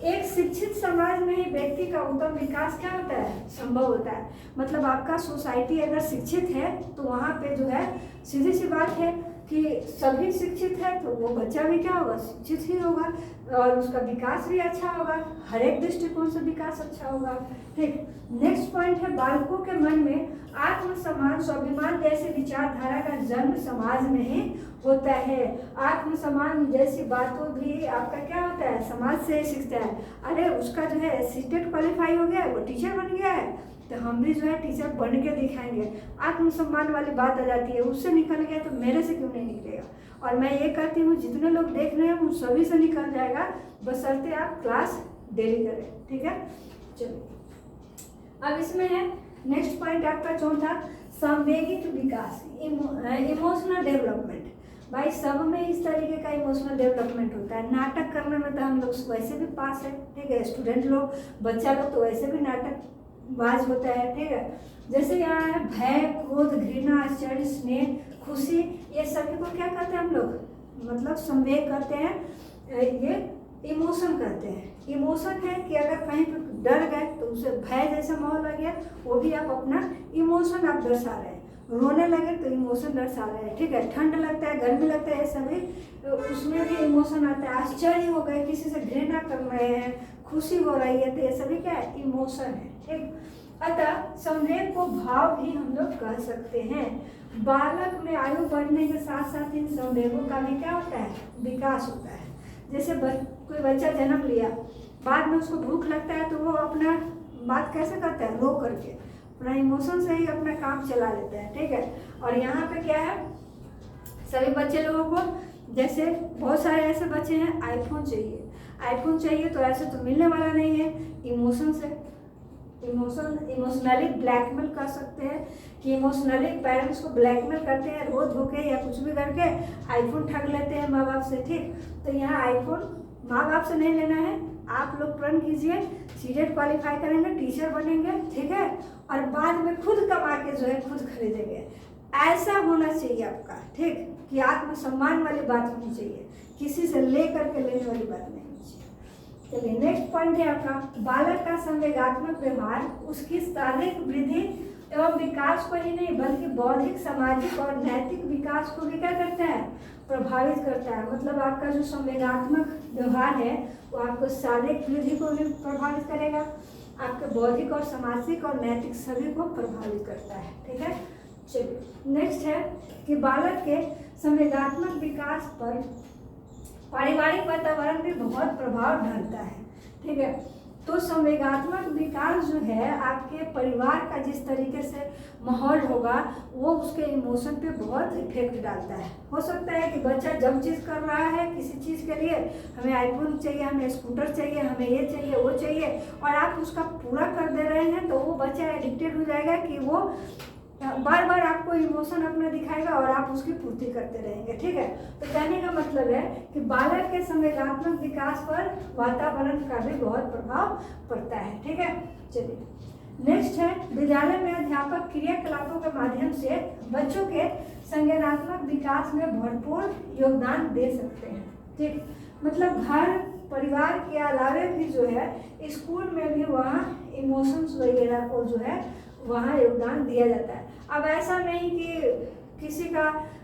Speaker 1: एक शिक्षित समाज में ही व्यक्ति का उत्तम विकास क्या होता है, संभव होता है। मतलब आपका सोसाइटी अगर शिक्षित है तो वहाँ पे जो है सीधी सी बात है कि सभी शिक्षित है तो वो बच्चा भी क्या होगा, शिक्षित ही होगा और उसका विकास भी अच्छा होगा, हर एक दृष्टिकोण से विकास अच्छा होगा। ठीक, नेक्स्ट पॉइंट है बालकों के मन में आत्मसम्मान स्वाभिमान जैसे विचारधारा का जन्म समाज में ही होता है। आत्मसम्मान जैसी बातों भी आपका क्या होता है, समाज से ही सीखता है। अरे उसका जो है सीटेट क्वालिफाई हो गया, वो टीचर बन गया है, तो हम भी जो है टीचर बन के दिखाएंगे। आत्मसम्मान वाली बात आ जाती है, उससे निकल गया तो मेरे से क्यों नहीं निकलेगा। और मैं ये कहती हूँ जितने लोग देख रहे हैं उन सभी से निकल जाएगा, बशर्ते आप क्लास डेली करें। ठीक है, चलिए अब इसमें है नेक्स्ट पॉइंट आपका चौथा, संवेगित विकास, इमोशनल डेवलपमेंट। भाई सब में इस तरीके का इमोशनल डेवलपमेंट होता है। नाटक करने में तो हम लोग वैसे भी पास है, ठीक है, स्टूडेंट लोग, बच्चा लोग तो वैसे भी नाटक बाज होता है। ठीक है, जैसे यहाँ है भय, क्रोध, घृणा, आश्चर्य, स्नेह, खुशी, ये सभी को क्या कहते हैं हम लोग, मतलब संवेग कहते हैं, ये इमोशन कहते हैं। इमोशन है कि अगर कहीं पर डर गए तो उसे भय जैसा माहौल आ गया, वो भी आप अपना इमोशन आप दर्शा रहे हैं। रोने लगे तो इमोशन दर्शा रहे हैं। ठीक है, ठंड लगता है, गर्मी लगता है, ये सभी उसमें भी इमोशन आता है। आश्चर्य हो गए, किसी से घृणा कर रहे हैं, खुशी हो रही है, तो ये सभी क्या है, इमोशन है। ठीक, अतः संवेग को भाव भी हम लोग कह सकते हैं। बालक में आयु बढ़ने के साथ साथ इन संवेगों का भी क्या होता है, विकास होता है। जैसे कोई बच्चा जन्म लिया, बाद में उसको भूख लगता है तो वो अपना बात कैसे करता है, रो करके, अपना इमोशन से ही अपना काम चला लेता है। ठीक है, और यहाँ पे क्या है, सभी बच्चे लोगों को, जैसे बहुत सारे ऐसे बच्चे हैं आईफोन चाहिए, आईफोन चाहिए तो ऐसे तो मिलने वाला नहीं है, इमोशन से, इमोशनली ब्लैकमेल कर सकते हैं कि इमोशनली पेरेंट्स को ब्लैकमेल करते हैं, रो धो के या कुछ भी करके आईफोन ठग लेते हैं माँ बाप से। ठीक, तो यहाँ आईफोन माँ बाप से नहीं लेना है, आप लोग प्रण कीजिए, सीटेट क्वालिफाई करेंगे, टीचर बनेंगे, ठीक है, और बाद में खुद कमा के जो है खुद खरीदेंगे। ऐसा होना चाहिए आपका, ठीक, कि आत्मसम्मान वाली बात होनी चाहिए, किसी से ले करके लेने वाली बात नहीं होनी चाहिए। चलिए नेक्स्ट पॉइंट है आपका, बालक का संवेगात्मक व्यवहार उसकी शारीरिक वृद्धि एवं विकास को ही नहीं बल्कि बौद्धिक, सामाजिक और नैतिक विकास को भी क्या करता है, प्रभावित करता है। मतलब आपका जो संवेगात्मक व्यवहार है वो आपको शारीरिक वृद्धि को भी प्रभावित करेगा, आपके बौद्धिक और सामाजिक और नैतिक सभी को प्रभावित करता है। ठीक है, चलिए नेक्स्ट है कि बालक के संवेगात्मक विकास पर पारिवारिक वातावरण भी बहुत प्रभाव डालता है। ठीक है, तो संवेगात्मक विकास जो है आपके परिवार का जिस तरीके से माहौल होगा वो उसके इमोशन पे बहुत इफेक्ट डालता है। हो सकता है कि बच्चा जब चीज़ कर रहा है किसी चीज़ के लिए, हमें आईफोन चाहिए, हमें स्कूटर चाहिए, हमें ये चाहिए, वो चाहिए, और आप उसका पूरा कर दे रहे हैं, तो वो बच्चा एडिक्टेड हो जाएगा कि वो बार बार आपको इमोशन अपना दिखाएगा और आप उसकी पूर्ति करते रहेंगे। ठीक है, तो कहने का मतलब है कि बालक के संवेगात्मक विकास पर वातावरण का भी बहुत प्रभाव पड़ता है। ठीक है, चलिए नेक्स्ट है, विद्यालय में अध्यापक क्रियाकलापों के माध्यम से बच्चों के संज्ञानात्मक विकास में भरपूर योगदान दे सकते हैं। ठीक, मतलब घर परिवार के अलावे भी जो है स्कूल में भी वहाँ इमोशंस वगैरह को जो है वहाँ योगदान दिया जाता है। अब ऐसा नहीं कि किसी का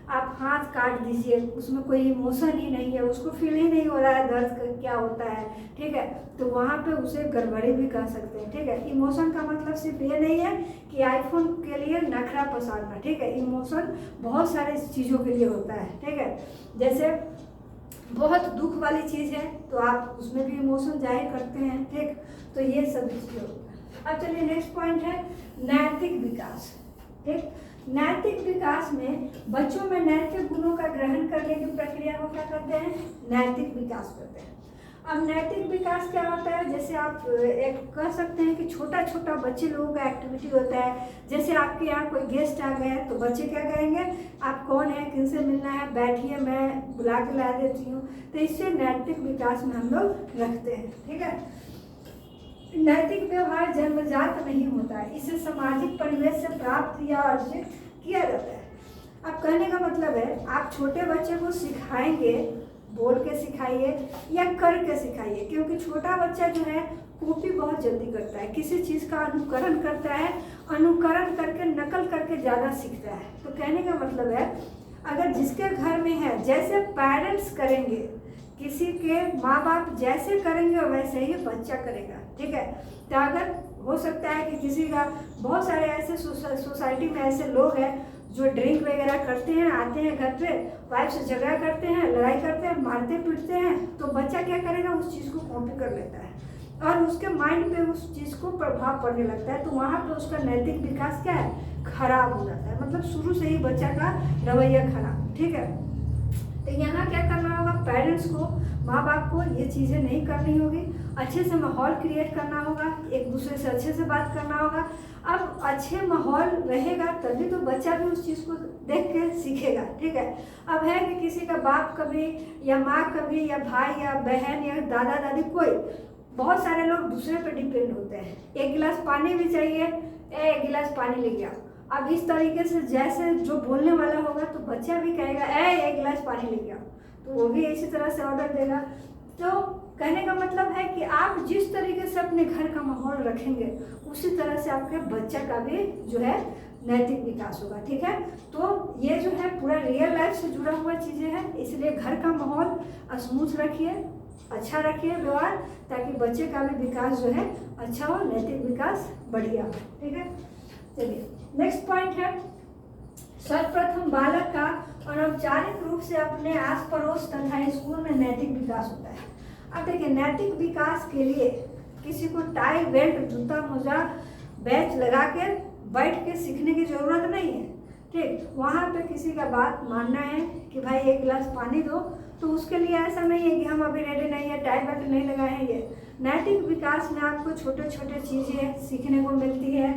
Speaker 1: आप हाथ काट दीजिए, उसमें कोई इमोशन ही नहीं है, उसको फील ही नहीं हो रहा है दर्द क्या होता है। ठीक है, तो वहाँ पे उसे गड़बड़ी भी कह सकते हैं। ठीक है, इमोशन का मतलब सिर्फ ये नहीं है कि आईफोन के लिए नखरा पसारना। ठीक है, इमोशन बहुत सारे चीज़ों के लिए होता है। ठीक है, जैसे बहुत दुख वाली चीज़ है तो आप उसमें भी इमोशन जाहिर करते हैं। ठीक, तो ये सब चीज़ें होता है। अब चलिए नेक्स्ट पॉइंट है नैतिक विकास। ठीक, नैतिक विकास में बच्चों में नैतिक गुणों का ग्रहण करने की प्रक्रिया को क्या करते हैं, नैतिक विकास करते हैं। अब नैतिक विकास क्या होता है, जैसे आप एक कह सकते हैं कि छोटा छोटा बच्चे लोगों का एक्टिविटी होता है। जैसे आपके यहाँ कोई गेस्ट आ गए तो बच्चे क्या करेंगे, आप कौन है, किनसे मिलना है, बैठिए मैं बुला के ला देती हूँ। तो इससे नैतिक विकास में हम लोग रखते हैं। ठीक है, नैतिक व्यवहार जन्मजात नहीं होता है, इसे सामाजिक परिवेश से प्राप्त या अर्जित किया जाता है। अब कहने का मतलब है आप छोटे बच्चे को सिखाएंगे, बोल के सिखाइए या करके सिखाइए, क्योंकि छोटा बच्चा जो है कॉपी बहुत जल्दी करता है, किसी चीज़ का अनुकरण करता है, अनुकरण करके नकल करके ज़्यादा सीखता है। तो कहने का मतलब है अगर जिसके घर में है, जैसे पेरेंट्स करेंगे, किसी के माँ बाप जैसे करेंगे वैसे ही बच्चा करेगा, ठीक है। तो अगर हो सकता है कि किसी का, बहुत सारे ऐसे सोसाइटी में ऐसे लोग हैं जो ड्रिंक वगैरह करते हैं, आते हैं घर पे, वाइफ से झगड़ा करते हैं, लड़ाई करते हैं, मारते पीटते हैं, तो बच्चा क्या करेगा, उस चीज़ को कॉपी कर लेता है और उसके माइंड पे उस चीज़ को प्रभाव पड़ने लगता है। तो वहाँ पे उसका नैतिक विकास क्या है, खराब हो जाता है। मतलब शुरू से ही बच्चा का रवैया खराब, ठीक है। तो यहाँ क्या करना होगा, पेरेंट्स को, माँ बाप को ये चीज़ें नहीं करनी होगी। अच्छे से माहौल क्रिएट करना होगा, एक दूसरे से अच्छे से बात करना होगा। अब अच्छे माहौल रहेगा तभी तो बच्चा भी उस चीज़ को देख के सीखेगा, ठीक है। अब है कि किसी का बाप कभी या माँ कभी या भाई या बहन या दादा दादी, कोई, बहुत सारे लोग दूसरे पे डिपेंड होते हैं। एक गिलास पानी भी चाहिए, एक गिलास पानी ले गया। अब इस तरीके से जैसे जो बोलने वाला होगा तो बच्चा भी कहेगा एक गिलास पानी ले गया, तो वो भी इसी तरह से ऑर्डर देगा। तो कहने का मतलब है कि आप जिस तरीके से अपने घर का माहौल रखेंगे उसी तरह से आपके बच्चा का भी जो है नैतिक विकास होगा, ठीक है। तो ये जो है पूरा रियल लाइफ से जुड़ा हुआ चीज़ें हैं, इसलिए घर का माहौल स्मूथ रखिए, अच्छा रखिए व्यवहार, ताकि बच्चे का भी विकास जो है अच्छा हो, नैतिक विकास बढ़िया हो, ठीक है। चलिए नेक्स्ट पॉइंट है, सर्वप्रथम बालक का अनौपचारिक रूप से अपने आस पड़ोस तथा स्कूल में नैतिक विकास होता है। अब देखिए, नैतिक विकास के लिए किसी को टाई बेल्ट जूता मोजा बैच लगा के बैठ के सीखने की जरूरत नहीं है, ठीक। वहाँ पे किसी का बात मानना है कि भाई एक गिलास पानी दो, तो उसके लिए ऐसा नहीं है कि हम अभी रेडी नहीं है, टाई बेल्ट नहीं लगाए हैं। ये नैतिक विकास में आपको छोटे छोटे चीज़ें सीखने को मिलती है,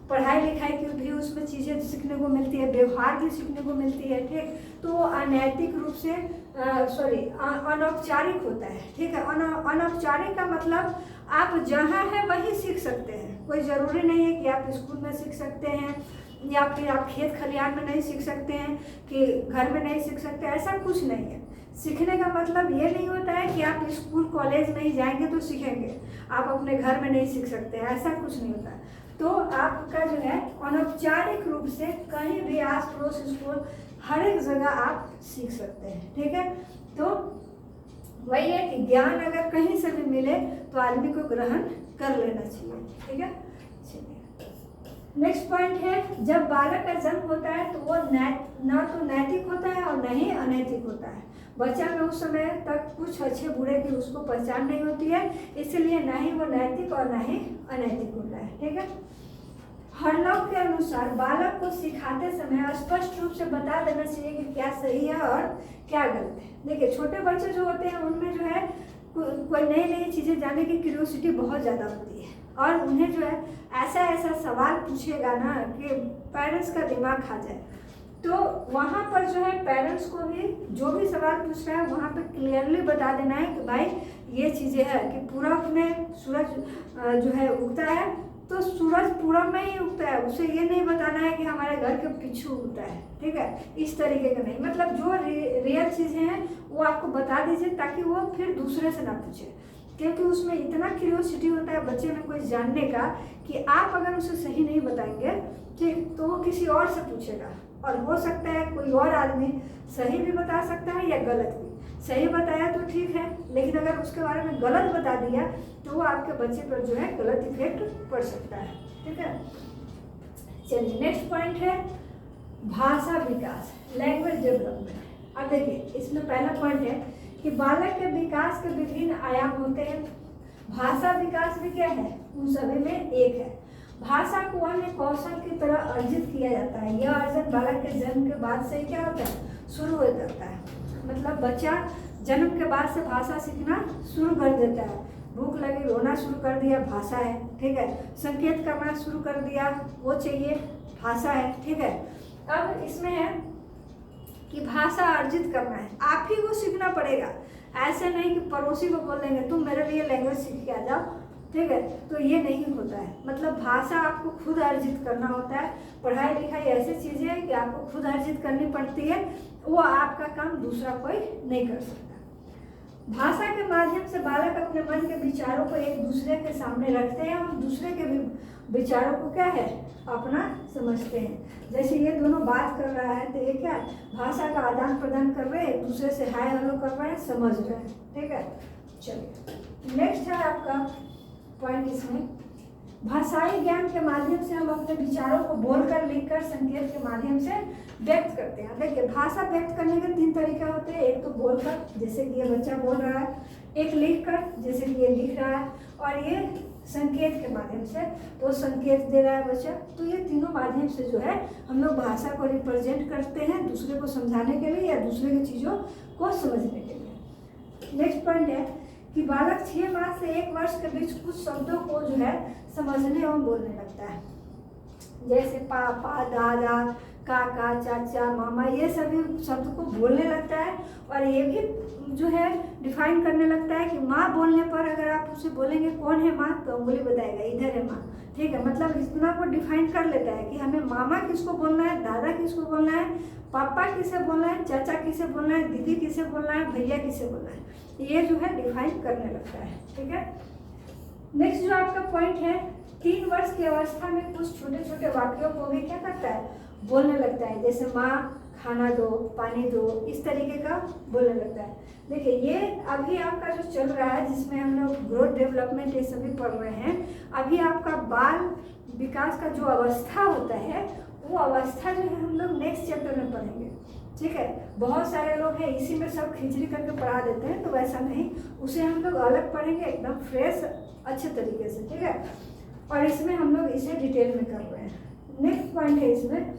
Speaker 1: पढ़ाई लिखाई की भी उसमें चीज़ें सीखने को मिलती है, व्यवहार भी सीखने को मिलती है, ठीक। तो अनैतिक रूप से अनौपचारिक होता है, ठीक है। अनौपचारिक का मतलब आप जहाँ है वहीं सीख सकते हैं, कोई ज़रूरी नहीं है कि आप स्कूल में सीख सकते हैं या फिर आप खेत खलिहान में नहीं सीख सकते हैं, कि घर में नहीं सीख सकते, ऐसा कुछ नहीं है। सीखने का मतलब ये नहीं होता है कि आप स्कूल कॉलेज नहीं जाएंगे तो सीखेंगे, आप अपने घर में नहीं सीख सकते, ऐसा कुछ नहीं होता। तो आपका जो है अनौपचारिक रूप से कहीं भी आस पड़ोस स्कूल हर एक जगह आप सीख सकते हैं, ठीक है। तो वही है कि ज्ञान अगर कहीं से भी मिले तो आदमी को ग्रहण कर लेना चाहिए, ठीक है। चलिए नेक्स्ट पॉइंट है, जब बालक का जन्म होता है तो वो ना तो नैतिक होता है और न ही अनैतिक होता है। बच्चा में उस समय तक कुछ अच्छे बुरे की उसको पहचान नहीं होती है, इसलिए ना ही वो नैतिक और ना ही अनैतिक होता है, ठीक है। हरलॉक के अनुसार बालक को सिखाते समय स्पष्ट रूप से बता देना चाहिए कि क्या सही है और क्या गलत है। देखिए, छोटे बच्चे जो होते हैं उनमें जो है कोई नई नई चीज़ें जानने की क्यूरियोसिटी बहुत ज़्यादा होती है, और उन्हें जो है ऐसा ऐसा सवाल पूछेगा ना कि पेरेंट्स का दिमाग खा जाए। तो वहाँ पर जो है पेरेंट्स को भी जो भी सवाल पूछ रहा है वहाँ पे क्लियरली बता देना है कि भाई ये चीज़ें है कि पूरब में सूरज जो है उगता है, तो सूरज पूरब में ही उगता है, उसे ये नहीं बताना है कि हमारे घर के पीछे उगता है, ठीक है। इस तरीके का नहीं, मतलब जो रियल चीज़ें हैं वो आपको बता दीजिए ताकि वो फिर दूसरे से ना पूछे, क्योंकि उसमें इतना क्यूरियोसिटी होता है बच्चे में कोई जानने का कि आप अगर उसे सही नहीं बताएंगे, ठीक, तो वो किसी और से पूछेगा, और हो सकता है कोई और आदमी सही भी बता सकता है या गलत भी। सही बताया तो ठीक है, लेकिन अगर उसके बारे में गलत बता दिया तो वो आपके बच्चे पर जो है गलत इफेक्ट पड़ सकता है, ठीक है। चलिए नेक्स्ट पॉइंट है भाषा विकास, लैंग्वेज डेवलपमेंट। अब देखिए, इसमें पहला पॉइंट है कि बालक के विकास के विभिन्न आयाम होते हैं। भाषा विकास भी क्या है, उन सभी में एक है। भाषा को अन्य कौशल की तरह अर्जित किया जाता है। यह अर्जन बालक के जन्म के बाद से ही क्या होता है, शुरू हो जाता है। मतलब बच्चा जन्म के बाद से भाषा सीखना शुरू कर देता है। भूख लगी, रोना शुरू कर दिया, भाषा है, ठीक है। संकेत करना शुरू कर दिया, वो चाहिए, भाषा है, ठीक है। अब इसमें है कि भाषा अर्जित करना है, आप ही को सीखना पड़ेगा। ऐसे नहीं कि पड़ोसी को बोल देंगे तुम मेरे लिए लैंग्वेज सीख के आ जाओ, ठीक है, तो ये नहीं होता है। मतलब भाषा आपको खुद अर्जित करना होता है। पढ़ाई लिखाई ऐसी चीज़ें है कि आपको खुद अर्जित करनी पड़ती है, वो आपका काम दूसरा कोई नहीं कर सकता। भाषा के माध्यम से बालक अपने मन के विचारों को एक दूसरे के सामने रखते हैं और दूसरे के भी विचारों को क्या है, अपना समझते हैं। जैसे ये दोनों बात कर रहा है तो ये क्या भाषा का आदान प्रदान कर रहे हैं, एक दूसरे से हाय हेलो कर रहे हैं, समझ रहे हैं। ठीक है, चलिए नेक्स्ट है आपका पॉइंट इसमें, भाषाई ज्ञान के माध्यम से हम अपने विचारों को बोलकर, लिखकर, संकेत के माध्यम से व्यक्त करते हैं। देखिए भाषा व्यक्त करने के 3 तरीके होते हैं, एक तो बोलकर जैसे कि ये बच्चा बोल रहा है, एक लिखकर जैसे कि ये लिख रहा है, और ये संकेत के माध्यम से तो संकेत दे रहा है बच्चा। तो ये तीनों माध्यम से जो है हम लोग भाषा को रिप्रेजेंट करते हैं दूसरे को समझाने के लिए या दूसरे की चीज़ों को समझने के लिए। नेक्स्ट पॉइंट है कि बालक 6 माह से 1 वर्ष के बीच कुछ शब्दों को जो है समझने एवं बोलने लगता है, जैसे पापा, दादा, काका, चाचा, मामा, ये सभी शब्द को बोलने लगता है। और ये भी जो है डिफाइन करने लगता है कि माँ बोलने पर अगर आप उससे बोलेंगे कौन है माँ, तो उंगली बताएगा इधर है माँ। ठीक है, मतलब इतना को डिफाइन कर लेता है कि हमें मामा किसको बोलना है, दादा किसको बोलना है, पापा किसे बोलना है, चाचा किसे बोलना है, दीदी किसे बोलना है, भैया किसे बोलना है, ये जो है डिफाइन करने लगता है। ठीक है, नेक्स्ट जो आपका पॉइंट है, 3 वर्ष की अवस्था में कुछ छोटे छोटे वाक्यों को भी क्या करता है, बोलने लगता है, जैसे माँ खाना दो, पानी दो, इस तरीके का बोलने लगता है। देखिए ये अभी आपका जो चल रहा है जिसमें हम लोग ग्रोथ डेवलपमेंट ये सभी पढ़ रहे हैं, अभी आपका बाल विकास का जो अवस्था होता है वो अवस्था जो है हम लोग नेक्स्ट चैप्टर में पढ़ेंगे। ठीक है, बहुत सारे लोग हैं इसी में सब खिचड़ी करके पढ़ा देते हैं, तो वैसा नहीं, उसे हम लोग अलग पढ़ेंगे एकदम फ्रेश अच्छे तरीके से। ठीक है, और इसमें हम लोग इसे डिटेल में कर रहे हैं। नेक्स्ट पॉइंट है इसमें,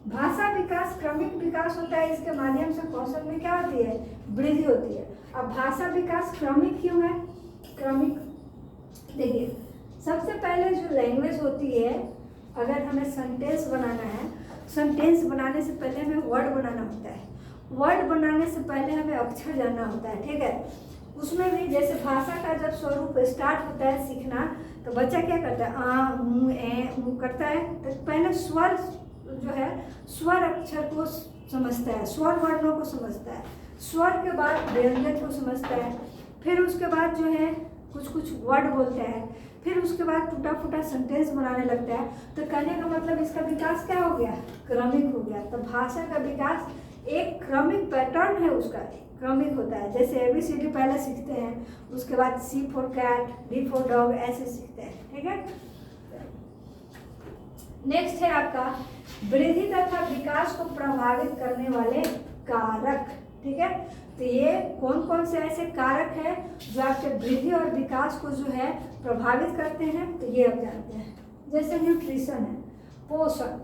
Speaker 1: भाषा विकास क्रमिक विकास होता है, इसके माध्यम से कौशल में क्या होती है, वृद्धि होती है। अब भाषा विकास क्रमिक क्यों है, क्रमिक देखिए सबसे पहले जो लैंग्वेज होती है, अगर हमें सेंटेंस बनाना है, सेंटेंस बनाने से पहले हमें वर्ड बनाना होता है, वर्ड बनाने से पहले हमें अक्षर जानना होता है। ठीक है, उसमें भी जैसे भाषा का जब स्वरूप स्टार्ट होता है सीखना, तो बच्चा क्या करता है, आ मु ए मु करता है, तो पहले स्वर जो है स्वर अक्षर को समझता है, स्वर वर्णों को समझता है, स्वर के बाद व्यंजन को समझता है, फिर उसके बाद जो है कुछ कुछ वर्ड बोलता है, फिर उसके बाद टूटा फूटा सेंटेंस बनाने लगता है। तो कहने का मतलब इसका विकास क्या हो गया, क्रमिक हो गया। तो भाषा का विकास एक क्रमिक पैटर्न है, उसका क्रमिक होता है। जैसे ABCD पहले सीखते हैं, उसके बाद C for cat, D for dog, ऐसे सीखते हैं। ठीक है, नेक्स्ट है आपका वृद्धि तथा विकास को प्रभावित करने वाले कारक। ठीक है, तो ये कौन कौन से ऐसे कारक है जो आपके वृद्धि और विकास को जो है प्रभावित करते हैं, तो ये आप जानते हैं। जैसे न्यूट्रिशन है, पोषण,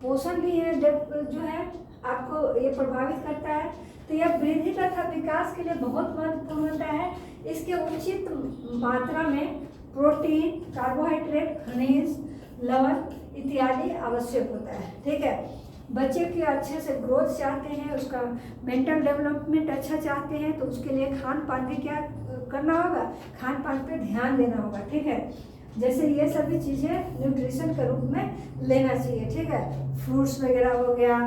Speaker 1: पोषण भी है जो है आपको ये प्रभावित करता है। तो यह वृद्धि तथा विकास के लिए बहुत महत्वपूर्ण होता है। इसके उचित मात्रा में प्रोटीन, कार्बोहाइड्रेट, खनिज, लवण इत्यादि आवश्यक होता है। ठीक है, बच्चे की अच्छे से ग्रोथ चाहते हैं, उसका मेंटल डेवलपमेंट अच्छा चाहते हैं, तो उसके लिए खान पान भी क्या करना होगा, खान पान पे ध्यान देना होगा। ठीक है, जैसे ये सभी चीज़ें न्यूट्रिशन के रूप में लेना चाहिए। ठीक है, फ्रूट्स वगैरह हो गया,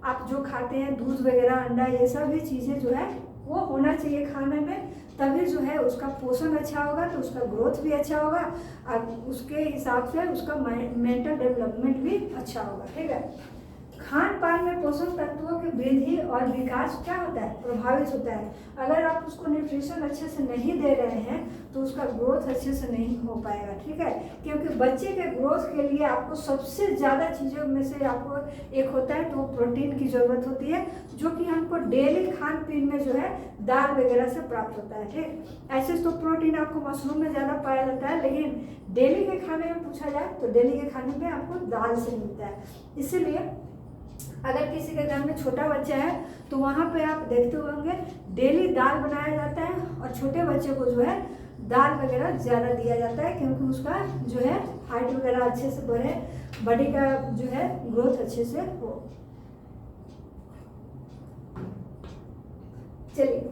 Speaker 1: आप जो खाते हैं दूध वगैरह, अंडा, ये सभी चीज़ें जो है वो होना चाहिए खाने में, तभी जो है उसका पोषण अच्छा होगा, तो उसका ग्रोथ भी अच्छा होगा और उसके हिसाब से उसका मेंटल डेवलपमेंट भी अच्छा होगा। ठीक है, खान पान में पोषक तत्वों की वृद्धि और विकास क्या होता है, प्रभावित होता है। अगर आप उसको न्यूट्रिशन अच्छे से नहीं दे रहे हैं तो उसका ग्रोथ अच्छे से नहीं हो पाएगा। ठीक है, क्योंकि बच्चे के ग्रोथ के लिए आपको सबसे ज़्यादा चीज़ों में से आपको एक होता है तो प्रोटीन की ज़रूरत होती है, जो कि हमको डेली खान पीन में जो है दाल वगैरह से प्राप्त होता है। ठीक, ऐसे तो प्रोटीन आपको मशरूम में ज़्यादा पाया जाता है, लेकिन डेली के खाने में पूछा जाए तो डेली के खाने में आपको दाल से मिलता है। इसीलिए अगर किसी के घर में छोटा बच्चा है तो वहाँ पे आप देखते होंगे डेली दाल बनाया जाता है, और छोटे बच्चे को जो है दाल वगैरह ज़्यादा दिया जाता है, क्योंकि उसका जो है हाइट वगैरह अच्छे से बढ़े, बॉडी का जो है ग्रोथ अच्छे से हो। चलिए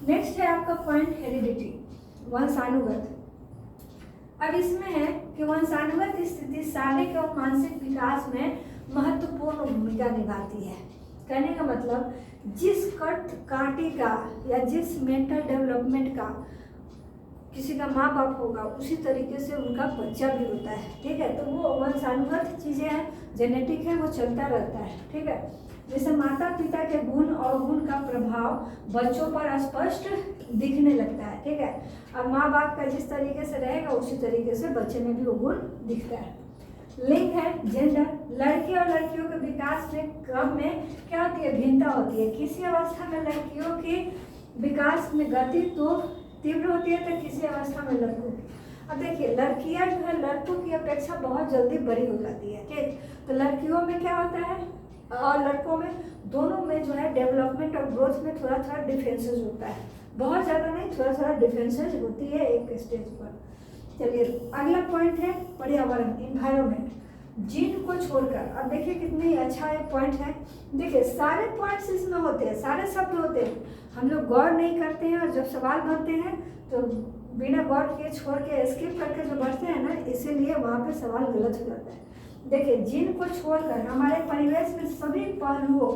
Speaker 1: नेक्स्ट है आपका पॉइंट हेरिडिटी, वंशानुगत। अब इसमें है कि वंशानुगत स्थिति शारीरिक और मानसिक विकास में महत्वपूर्ण भूमिका निभाती है। कहने का मतलब जिस कांटे का या जिस मेंटल डेवलपमेंट का किसी का माँ बाप होगा उसी तरीके से उनका बच्चा भी होता है, ठीक है। तो वो वंशानुगत चीज़ें हैं, जेनेटिक है, वो चलता रहता है, ठीक है। जैसे माता पिता के गुण और गुण का प्रभाव बच्चों पर स्पष्ट दिखने लगता है, ठीक है। अब माँ बाप का जिस तरीके से रहेगा उसी तरीके से बच्चे में भी वो गुण दिखता है। लिंग है, जेंडर, लड़के और लड़कियों के विकास में क्रम में क्या होती है, भिन्नता होती है। किसी अवस्था में लड़कियों की विकास में गति तो तीव्र होती है तो किसी अवस्था में लड़कों की। अब देखिए लड़कियां जो है लड़कों की अपेक्षा बहुत जल्दी बड़ी हो जाती है, ठीक। तो लड़कियों में क्या होता है और लड़कों में, दोनों में जो है डेवलपमेंट और ग्रोथ में थोड़ा थोड़ा डिफरेंसेस होता है, बहुत ज़्यादा नहीं, थोड़ा थोड़ा डिफरेंसेस होती है एक स्टेज पर। चलिए अगला पॉइंट है पर्यावरण, इन्वायरमेंट, जीन को छोड़कर। अब देखिए कितनी अच्छा एक पॉइंट है। देखिए सारे पॉइंट्स इसमें होते हैं, सारे शब्द होते हैं, हम लोग गौर नहीं करते हैं और जब सवाल बनते हैं तो बिना गौर किए छोड़ के स्किप करके जो बढ़ते हैं ना, इसीलिए वहाँ पे सवाल गलत हो जाता है। देखिए जीन को छोड़कर हमारे परिवेश में सभी पहलुओं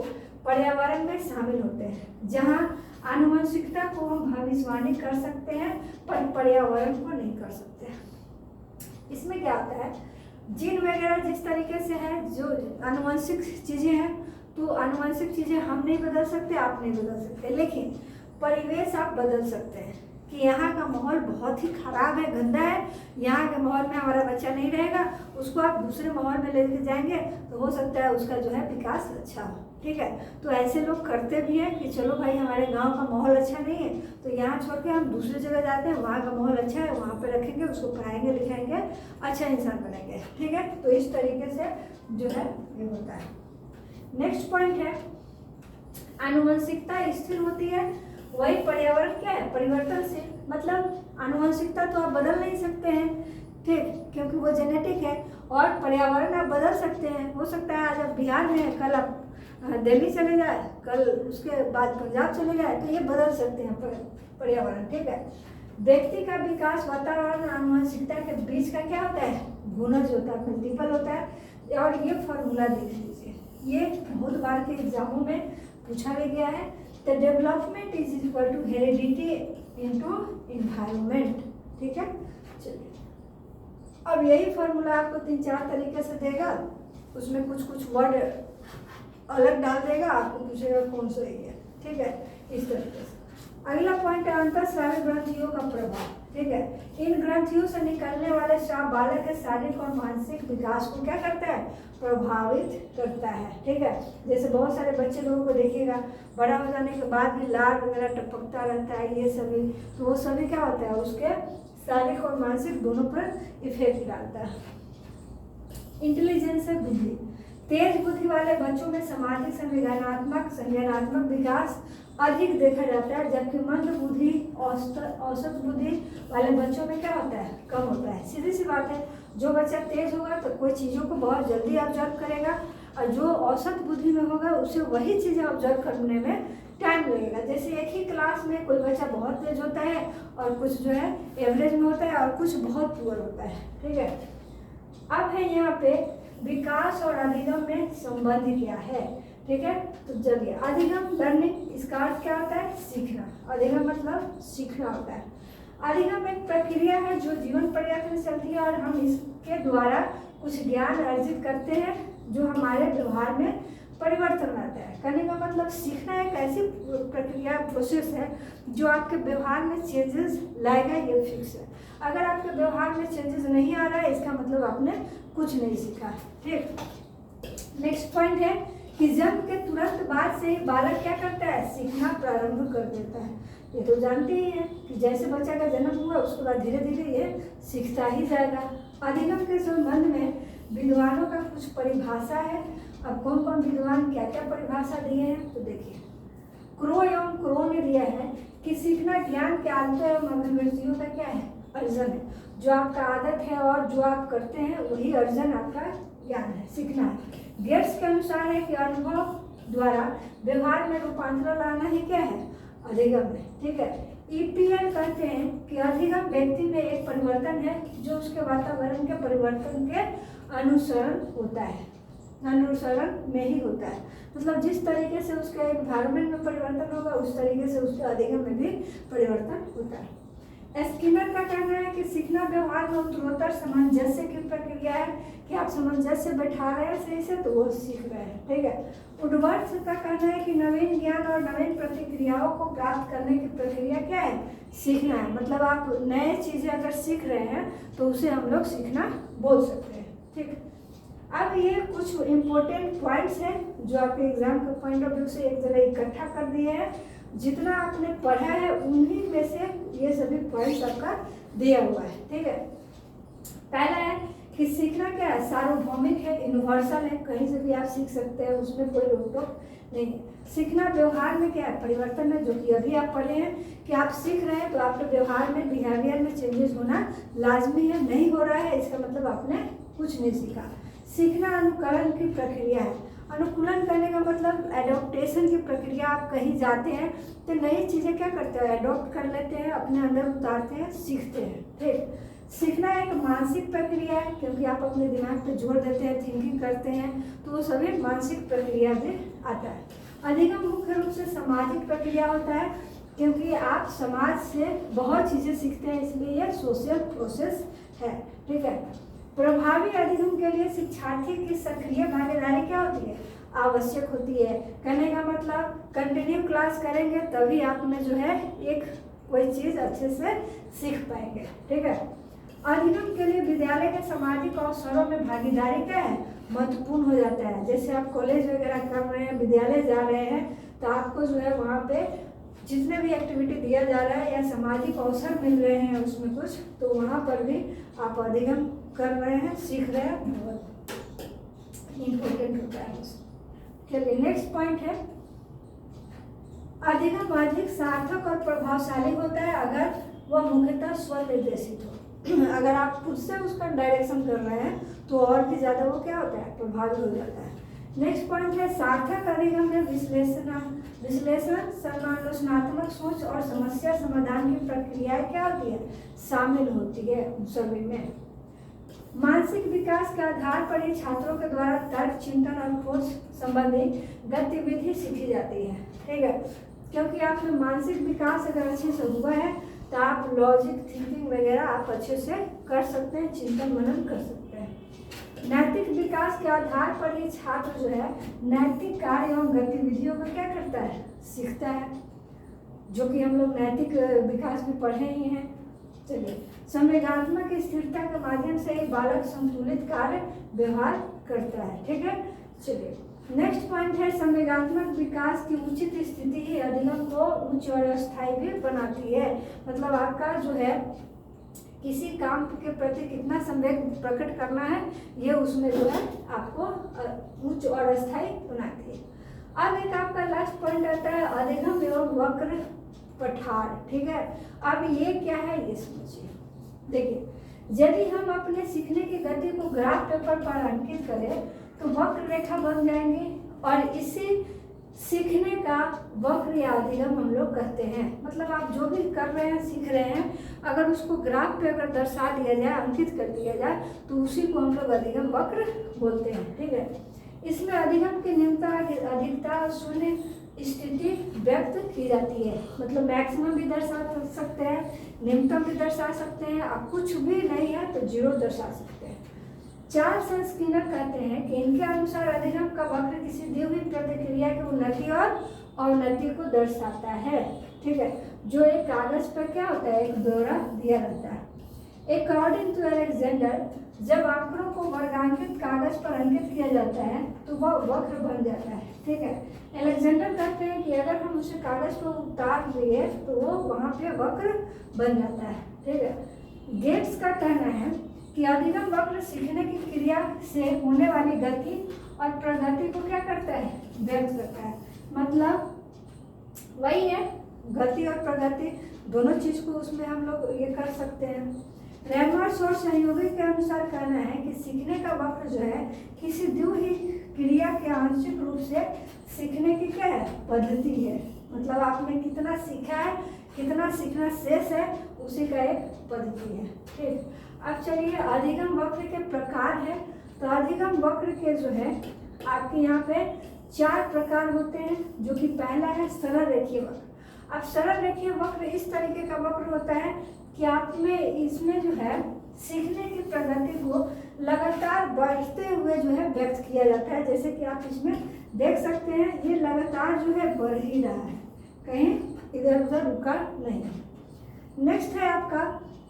Speaker 1: पर्यावरण में शामिल होते हैं। जहाँ आनुवंशिकता को हम भविष्यवाणी कर सकते हैं पर पर्यावरण को नहीं कर सकते। इसमें क्या होता है, जीन वगैरह जिस तरीके से है, जो आनुवंशिक चीज़ें हैं, तो आनुवंशिक चीज़ें हम नहीं बदल सकते, आप नहीं बदल सकते, लेकिन परिवेश आप बदल सकते हैं। कि यहाँ का माहौल बहुत ही खराब है, गंदा है, यहाँ के माहौल में हमारा बच्चा नहीं रहेगा, उसको आप दूसरे माहौल में लेके जाएंगे तो हो सकता है उसका जो है विकास अच्छा हो, ठीक है। तो ऐसे लोग करते भी हैं कि चलो भाई हमारे गांव का माहौल अच्छा नहीं है तो यहाँ छोड़ के हम दूसरी जगह जाते हैं, वहाँ का माहौल अच्छा है, वहाँ पे रखेंगे, उसको पढ़ाएंगे लिखाएंगे, अच्छा इंसान बनेंगे, ठीक है। तो इस तरीके से जो है ये होता है। नेक्स्ट पॉइंट है आनुवंशिकता स्थिर होती है, वही पर्यावरण क्या है, परिवर्तनशील। मतलब आनुवंशिकता तो आप बदल नहीं सकते हैं, ठीक, क्योंकि वो जेनेटिक है, और पर्यावरण आप बदल सकते हैं। हो सकता है आज आप बिहार में हैं, कल आप दिल्ली चले जाए, कल उसके बाद पंजाब चले जाए, तो ये बदल सकते हैं पर्यावरण, ठीक है। व्यक्ति का विकास वातावरण और आनुवंशिकता के बीच का क्या होता है, गुणज होता है, मल्टीपल होता है। और ये फॉर्मूला देख लीजिए, ये बहुत बार के एग्जामों में पूछा भी गया है। The development is equal to heredity into environment, ठीक है। चलिए अब यही फॉर्मूला आपको 3-4 तरीके से देगा, उसमें कुछ कुछ वर्ड अलग डाल देगा, आपको पूछेगा कौन सा है, ठीक है, इस तरीके से। अगला पॉइंट है अंतःस्रावी ग्रंथियों का प्रभाव, ठीक है। इन ग्रंथियों से निकलने वाले श्राव बालक के शारीरिक और मानसिक विकास को क्या करता है, प्रभावित करता है, ठीक है। जैसे बहुत सारे बच्चे लोगों को देखिएगा बड़ा हो जाने के बाद भी लार वगैरह टपकता रहता है, ये सभी, तो वो सभी क्या होता है, उसके शारीरिक और मानसिक दोनों पर इफेक्ट डालता है। इंटेलिजेंस है बुद्धि, तेज बुद्धि वाले बच्चों में सामाजिक संज्ञानात्मक विकास अधिक देखा जाता है, जबकि मंद बुद्धि औसत बुद्धि वाले बच्चों में क्या होता है, कम होता है। सीधी सी बात है, जो बच्चा तेज होगा तो कोई चीज़ों को बहुत जल्दी ऑब्जर्व करेगा, और जो औसत बुद्धि में होगा उसे वही चीज़ें ऑब्जर्व करने में टाइम लगेगा। जैसे एक ही क्लास में कोई बच्चा बहुत तेज होता है और कुछ जो है एवरेज में होता है और कुछ बहुत पुअर होता है, ठीक है। अब है यहाँ पे विकास और अधिगम में संबंध क्या है, ठीक है। तो जब ये अधिगम लर्निंग, इसका अर्थ क्या होता है, सीखना। अधिगम मतलब सीखना होता है। अधिगम एक प्रक्रिया है जो जीवन पर्यंत में चलती है और हम इसके द्वारा कुछ ज्ञान अर्जित करते हैं जो हमारे व्यवहार में परिवर्तन लाता है। कहने का मतलब सीखना एक ऐसी प्रक्रिया, प्रोसेस है जो आपके व्यवहार में चेंजेस लाएगा, ये फिक्स है। अगर आपके व्यवहार में चेंजेस नहीं आ रहा है, इसका मतलब आपने कुछ नहीं सीखा, ठीक। नेक्स्ट पॉइंट है कि जन्म के तुरंत बाद से ही बालक क्या करता है, सीखना प्रारंभ कर देता है। ये तो जानते ही हैं कि जैसे बच्चा का जन्म हुआ उसके बाद धीरे धीरे ये सीखता ही जाएगा। अधिगम के संबंध में विद्वानों का कुछ परिभाषा है। अब कौन कौन विद्वान क्या क्या परिभाषा दिए हैं तो देखिए, क्रो एवं क्रो ने दिया है कि सीखना ज्ञान के आदतों एवं अभिव्यक्तियों का क्या है, अर्जन है। जो आपका आदत है और जो आप करते हैं वही अर्जन आपका ज्ञान है, सीखना है। गेट्स के अनुसार है कि अनुभव द्वारा व्यवहार में रूपांतरण लाना ही क्या है, अधिगम है, ठीक है। ईपीएल कहते हैं कि अधिगम व्यक्ति में एक परिवर्तन है जो उसके वातावरण के परिवर्तन के अनुसरण होता है। अनुसरण में ही होता है। मतलब जिस तरीके से उसके एनवायरनमेंट में परिवर्तन होगा उस तरीके से उसके अधिगम में भी परिवर्तन होता है। स्किनर का कहना है कि सीखना व्यवहार में उत्तरोत्तर सामंजस्य की प्रक्रिया है, कि आप सामंजस्य बैठा रहे हैं सही से तो वो सीख रहे हैं, ठीक है। वुडवर्थ का कहना है कि नवीन ज्ञान और नवीन प्रतिक्रियाओं को प्राप्त करने की प्रक्रिया क्या है, सीखना है। मतलब आप नए चीज़ें अगर सीख रहे हैं तो उसे हम लोग सीखना बोल सकते हैं, ठीक। अब ये कुछ इम्पोर्टेंट पॉइंट्स हैं जो आपके एग्जाम के पॉइंट ऑफ व्यू से एक जगह इकट्ठा कर दिए हैं। जितना आपने पढ़ा है उन्हीं में से ये सभी पॉइंट्स आपका दिया हुआ है, ठीक है। पहला है कि सीखना क्या है, सार्वभौमिक है, यूनिवर्सल है, कहीं से भी आप सीख सकते हैं, उसमें कोई रोक टोक नहीं है। सीखना व्यवहार में क्या है, परिवर्तन है, जो कि अभी आप पढ़े हैं कि आप सीख रहे हैं तो आपके व्यवहार में, बिहेवियर में चेंजेस होना लाजमी है। नहीं हो रहा है इसका मतलब आपने कुछ नहीं सीखा। सीखना अनुकरण की प्रक्रिया है। अनुकूलन करने का मतलब एडॉप्टेशन की प्रक्रिया। आप कहीं जाते हैं तो नई चीज़ें क्या करते हैं, एडॉप्ट कर लेते हैं, अपने अंदर उतारते हैं, सीखते हैं, ठीक। सीखना एक मानसिक प्रक्रिया है, क्योंकि आप अपने दिमाग पे जोर देते हैं, थिंकिंग करते हैं, तो वो सभी मानसिक प्रक्रिया में आता है। अधिगम मुख्य रूप से सामाजिक प्रक्रिया होता है, क्योंकि आप समाज से बहुत चीज़ें सीखते हैं, इसलिए यह सोशल प्रोसेस है, ठीक है। प्रभावी अधिगम के लिए शिक्षार्थी की सक्रिय भागीदारी क्या होती है, आवश्यक होती है। कहने का मतलब कंटिन्यू क्लास करेंगे तभी आप में जो है एक कोई चीज़ अच्छे से सीख पाएंगे, ठीक है। अधिगम के लिए विद्यालय के सामाजिक अवसरों में भागीदारी क्या है, महत्वपूर्ण हो जाता है। जैसे आप कॉलेज वगैरह कर रहे हैं, विद्यालय जा रहे हैं, तो आपको जो है वहाँ पे जितने भी एक्टिविटी दिया जा रहा है या सामाजिक अवसर मिल रहे हैं उसमें कुछ, तो वहाँ पर भी आप अधिगम कर रहे हैं, सीख रहे हैं, बहुत इम्पोर्टेंट होता है। चलिए नेक्स्ट पॉइंट है, अधिगम अधिक सार्थक और प्रभावशाली होता है अगर वह मुख्यतः स्वनिर्देशित हो। अगर आप खुद से उसका डायरेक्शन कर रहे हैं तो और भी ज़्यादा वो क्या होता है, प्रभावी हो जाता है। नेक्स्ट पॉइंट है, सार्थक अधिगम में विश्लेषण, समालोचनात्मक सोच और समस्या समाधान की प्रक्रिया क्या होती है, शामिल होती है उन सभी में। मानसिक विकास के आधार पर ही छात्रों के द्वारा तर्क, चिंतन और खोज संबंधी गतिविधि सीखी जाती है, ठीक है। क्योंकि आप में मानसिक विकास अगर अच्छे से हुआ है तो आप लॉजिक, थिंकिंग वगैरह आप अच्छे से कर सकते हैं, चिंतन मनन कर सकते हैं। नैतिक विकास के आधार पर ही छात्र जो है नैतिक कार्य एवं गतिविधियों को क्या करता है, सीखता है, जो कि हम लोग नैतिक विकास भी पढ़े ही हैं। चलिए, संवेगात्मक स्थिरता के माध्यम से ही बालक संतुलित कार्य व्यवहार करता है, ठीक है। चलिए नेक्स्ट पॉइंट है, संवेगात्मक विकास की उचित स्थिति ही अधिगम को उच्च और अस्थायी भी बनाती है। मतलब आपका जो है किसी काम के प्रति कितना संवेग प्रकट करना है, ये उसमें जो है आपको उच्च और अस्थायी बनाती है। अब एक आपका लास्ट पॉइंट आता है, अधिगम एवं वक्र पठार, ठीक है। अब ये क्या है ये समझिए। देखिए, यदि हम अपने सीखने की गति को ग्राफ पेपर पर अंकित करें तो वक्र रेखा बन जाएंगी, और इसी सीखने का वक्र या अधिगम हम लोग कहते हैं। मतलब आप जो भी कर रहे हैं, सीख रहे हैं, अगर उसको ग्राफ पे अगर दर्शा दिया जाए, अंकित कर दिया जाए, तो उसी को हम लोग अधिगम वक्र बोलते हैं, ठीक है। इसमें अधिगम की न्यूनता, अधिकता, शून्य स्थिति व्यक्त की जाती है। मतलब मैक्सिमम भी दर्शा सकते हैं, न्यूनतम भी दर्शा सकते हैं, अब कुछ भी नहीं है तो जीरो दर्शा सकते हैं। चार्ल्स स्किनर कहते हैं कि इनके अनुसार अधिगम का वक्र किसी दी हुई प्रतिक्रिया की उन्नति और अवनति को दर्शाता है, ठीक है। जो एक कागज पर क्या होता है, एक ब्यौरा दिया रहता है। अकॉर्डिंग टू अलेक्जेंडर, जब आंकड़ों को वर्गांकित कागज पर अंकित किया जाता है तो वह वक्र बन जाता है, ठीक है। अलेक्जेंडर कहते हैं कि अगर हम उसे कागज पर उतार दिए तो वो वहाँ पे वक्र बन जाता है, ठीक है। गेट्स का कहना है कि अधिगम वक्र सीखने की क्रिया से होने वाली गति और प्रगति को क्या करता है, व्यक्त करता है। मतलब वही है, गति और प्रगति दोनों चीज को उसमें हम लोग ये कर सकते हैं। रेमर्स और सहयोगी के अनुसार कहना है कि सीखने का वक्र जो है किसी दी हुई क्रिया के आंशिक रूप से सीखने की क्या है, पद्धति है। मतलब आपने कितना सीखा है, कितना सीखना शेष है, उसी का एक पद्धति है, ठीक। अब चलिए, अधिगम वक्र के प्रकार है। तो अधिगम वक्र के जो है आपके यहाँ पे 4 प्रकार होते हैं, जो कि पहला है सरल रेखीय वक्र। अब सरल रेखीय वक्र इस तरीके का वक्र होता है कि आप में इसमें जो है सीखने की प्रगति को लगातार बढ़ते हुए जो है व्यक्त किया जाता है। जैसे कि आप इसमें देख सकते हैं, ये लगातार जो है बढ़ ही रहा है, कहीं इधर उधर रुका नहीं। नेक्स्ट है आपका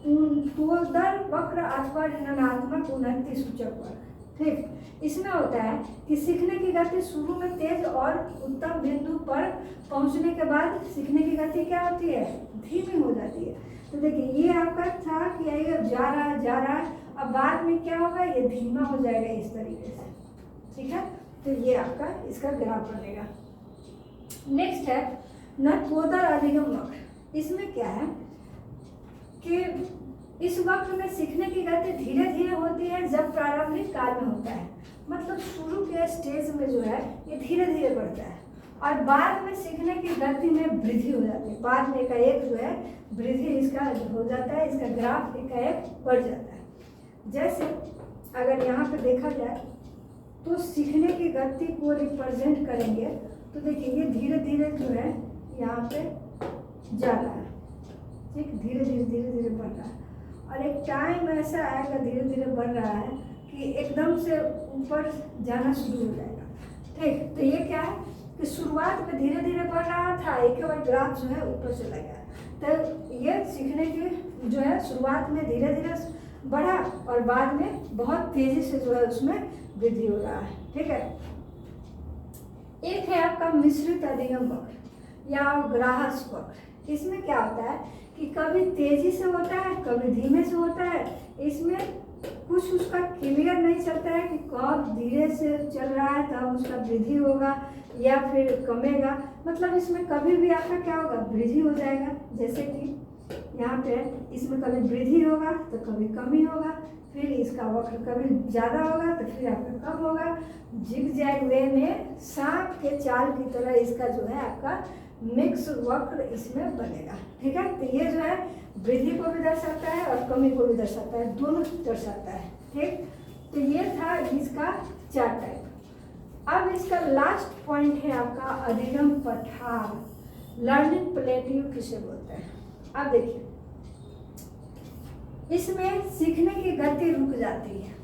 Speaker 1: ऊर्ध्वाधर वक्र अथवा ऋणात्मक उन्नति सूचक वक्र। ठीक, इसमें होता है कि सीखने की गति शुरू में तेज और उत्तम बिंदु पर पहुंचने के बाद सीखने की गति क्या होती है, धीमी हो जाती है। तो देखिए ये आपका था कि ये जा रहा है, अब बाद में क्या होगा, ये धीमा हो जाएगा इस तरीके से। ठीक है, तो ये आपका इसका ग्राफ बनेगा। नेक्स्ट है नरकोदर अधिगम वक्र। इसमें क्या है कि इस वक्र में सीखने की गति धीरे धीरे होती है जब प्रारंभिक काल में होता है, मतलब शुरू के स्टेज में जो है ये धीरे धीरे बढ़ता है और बाद में सीखने की गति में वृद्धि हो जाती है। बाद में एकाएक जो है वृद्धि इसका हो जाता है, इसका ग्राफ एकाएक बढ़ जाता है। जैसे अगर यहाँ पे देखा जाए तो सीखने की गति को रिप्रेजेंट करेंगे तो देखिए ये धीरे धीरे जो है यहाँ पे जा रहा है। ठीक, धीरे धीरे बढ़ रहा है और एक टाइम ऐसा आएगा धीरे धीरे बढ़ रहा है कि एकदम से ऊपर जाना शुरू हो जाएगा। ठीक, तो ये क्या है कि शुरुआत में धीरे धीरे बढ़ रहा था, एक बार ग्राफ जो है ऊपर चला गया। तो ये सीखने की जो है शुरुआत में धीरे धीरे बढ़ा और बाद में बहुत तेजी से जो है उसमें वृद्धि हो रहा है। ठीक है, एक है आपका मिश्रित अधिगम वक्र या ग्राहस वक्र। इसमें क्या होता है कि कभी तेजी से होता है, कभी धीमे से होता है। इसमें कुछ उसका क्लियर नहीं चलता है कि कब धीरे से चल रहा है तब उसका वृद्धि होगा या फिर कमेगा। मतलब इसमें कभी भी आपका क्या होगा, वृद्धि हो जाएगा। जैसे कि यहाँ पे इसमें कभी वृद्धि होगा तो कभी कमी होगा, फिर इसका वक्र कभी ज़्यादा होगा तो फिर आपका कम होगा। जिगजैग वे में सांप के चाल की तरह इसका जो है आपका मिक्स वक्र इसमें बनेगा। ठीक है, तो ये जो है वृद्धि को भी दर्शाता है और कमी को भी दर्शाता है, दोनों दर्शाता है। ठीक, तो ये था इसका 4 टाइप। अब इसका लास्ट पॉइंट है आपका अधिगम पठार, लर्निंग प्लेट्यू किसे बोलते हैं। अब देखिए इसमें सीखने की गति रुक जाती है,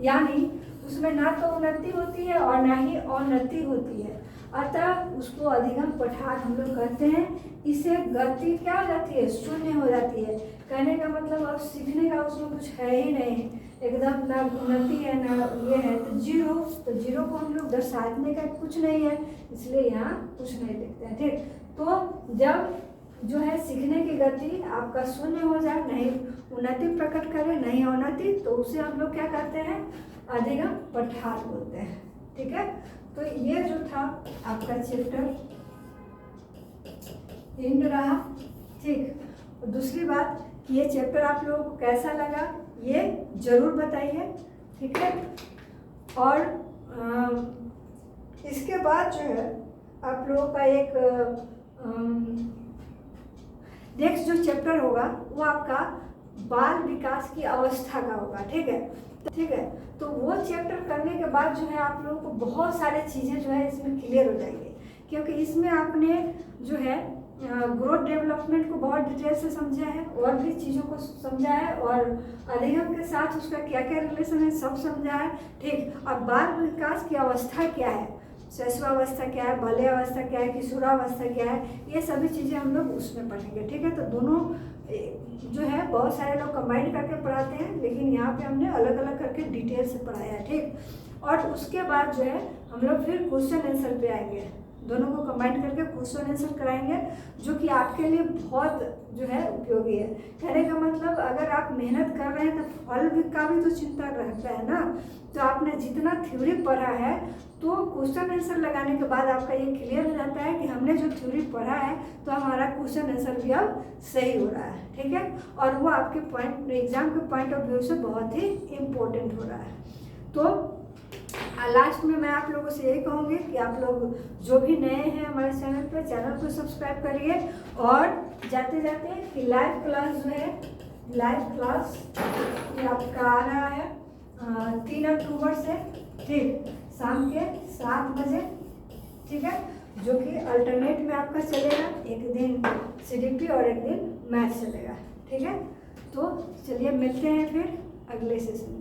Speaker 1: यानी उसमें ना तो उन्नति होती है और ना ही अवनति होती है, अतः उसको अधिगम पठार हम लोग कहते हैं। इसे गति क्या हो जाती है, शून्य हो जाती है। कहने का मतलब अब सीखने का उसमें कुछ है ही नहीं, एकदम ना उन्नति है ना ये है, तो जीरो। तो जीरो को हम लोग दर्शाने का कुछ नहीं है, इसलिए यहाँ कुछ नहीं लिखते हैं। ठीक, तो जब जो है सीखने की गति आपका शून्य हो जाए, नहीं उन्नति प्रकट करे नहीं अवनति, तो उसे हम लोग क्या कहते हैं, अधिगम पठार बोलते हैं। ठीक है, तो ये जो था आपका चैप्टर एंड रहा। ठीक, और दूसरी बात कि ये चैप्टर आप लोगों को कैसा लगा ये जरूर बताइए। ठीक है, और इसके बाद जो है आप लोगों का एक नेक्स्ट जो चैप्टर होगा वो आपका बाल विकास की अवस्था का होगा। ठीक है, तो वो चैप्टर करने के बाद जो है आप लोगों को बहुत सारे चीज़ें जो है इसमें क्लियर हो जाएंगी, क्योंकि इसमें आपने जो है ग्रोथ डेवलपमेंट को बहुत डिटेल से समझा है और भी चीज़ों को समझा है और अधिगम के साथ उसका क्या क्या रिलेशन है सब समझा है। ठीक, और बाल विकास की अवस्था क्या है, शैशवावस्था क्या है, बाल्यावस्था क्या है, किशोरावस्था क्या है, ये सभी चीज़ें हम लोग उसमें पढ़ेंगे। ठीक है, तो दोनों जो है बहुत सारे लोग कंबाइन करके पढ़ाते हैं, लेकिन यहाँ पे हमने अलग अलग करके डिटेल से पढ़ाया है। ठीक, और उसके बाद जो है हम लोग फिर क्वेश्चन आंसर पे आएंगे, दोनों को कंबाइन करके क्वेश्चन आंसर कराएंगे, जो कि आपके लिए बहुत जो है उपयोगी है। कहने का मतलब अगर आप मेहनत कर रहे हैं तो फल का भी तो चिंता रहता है ना। तो आपने जितना थ्योरी पढ़ा है तो क्वेश्चन आंसर लगाने के बाद आपका ये क्लियर हो जाता है कि हमने जो थ्योरी पढ़ा है तो हमारा क्वेश्चन आंसर भी अब सही हो रहा है। ठीक है, और वो आपके पॉइंट एग्जाम के पॉइंट ऑफ व्यू से बहुत ही इम्पोर्टेंट हो रहा है। तो लास्ट में मैं आप लोगों से यही कहूँगी कि आप लोग जो भी नए हैं हमारे चैनल पर, चैनल को सब्सक्राइब करिए और जाते जाते कि लाइव क्लास जो है, लाइव क्लास ये आपका आ रहा है 3 अक्टूबर से। ठीक, शाम के 7 बजे, ठीक है, जो कि अल्टरनेट में आपका चलेगा, एक दिन सीडीपी और एक दिन मैथ चलेगा, ठीक है। तो चलिए मिलते हैं फिर अगले सेशन में।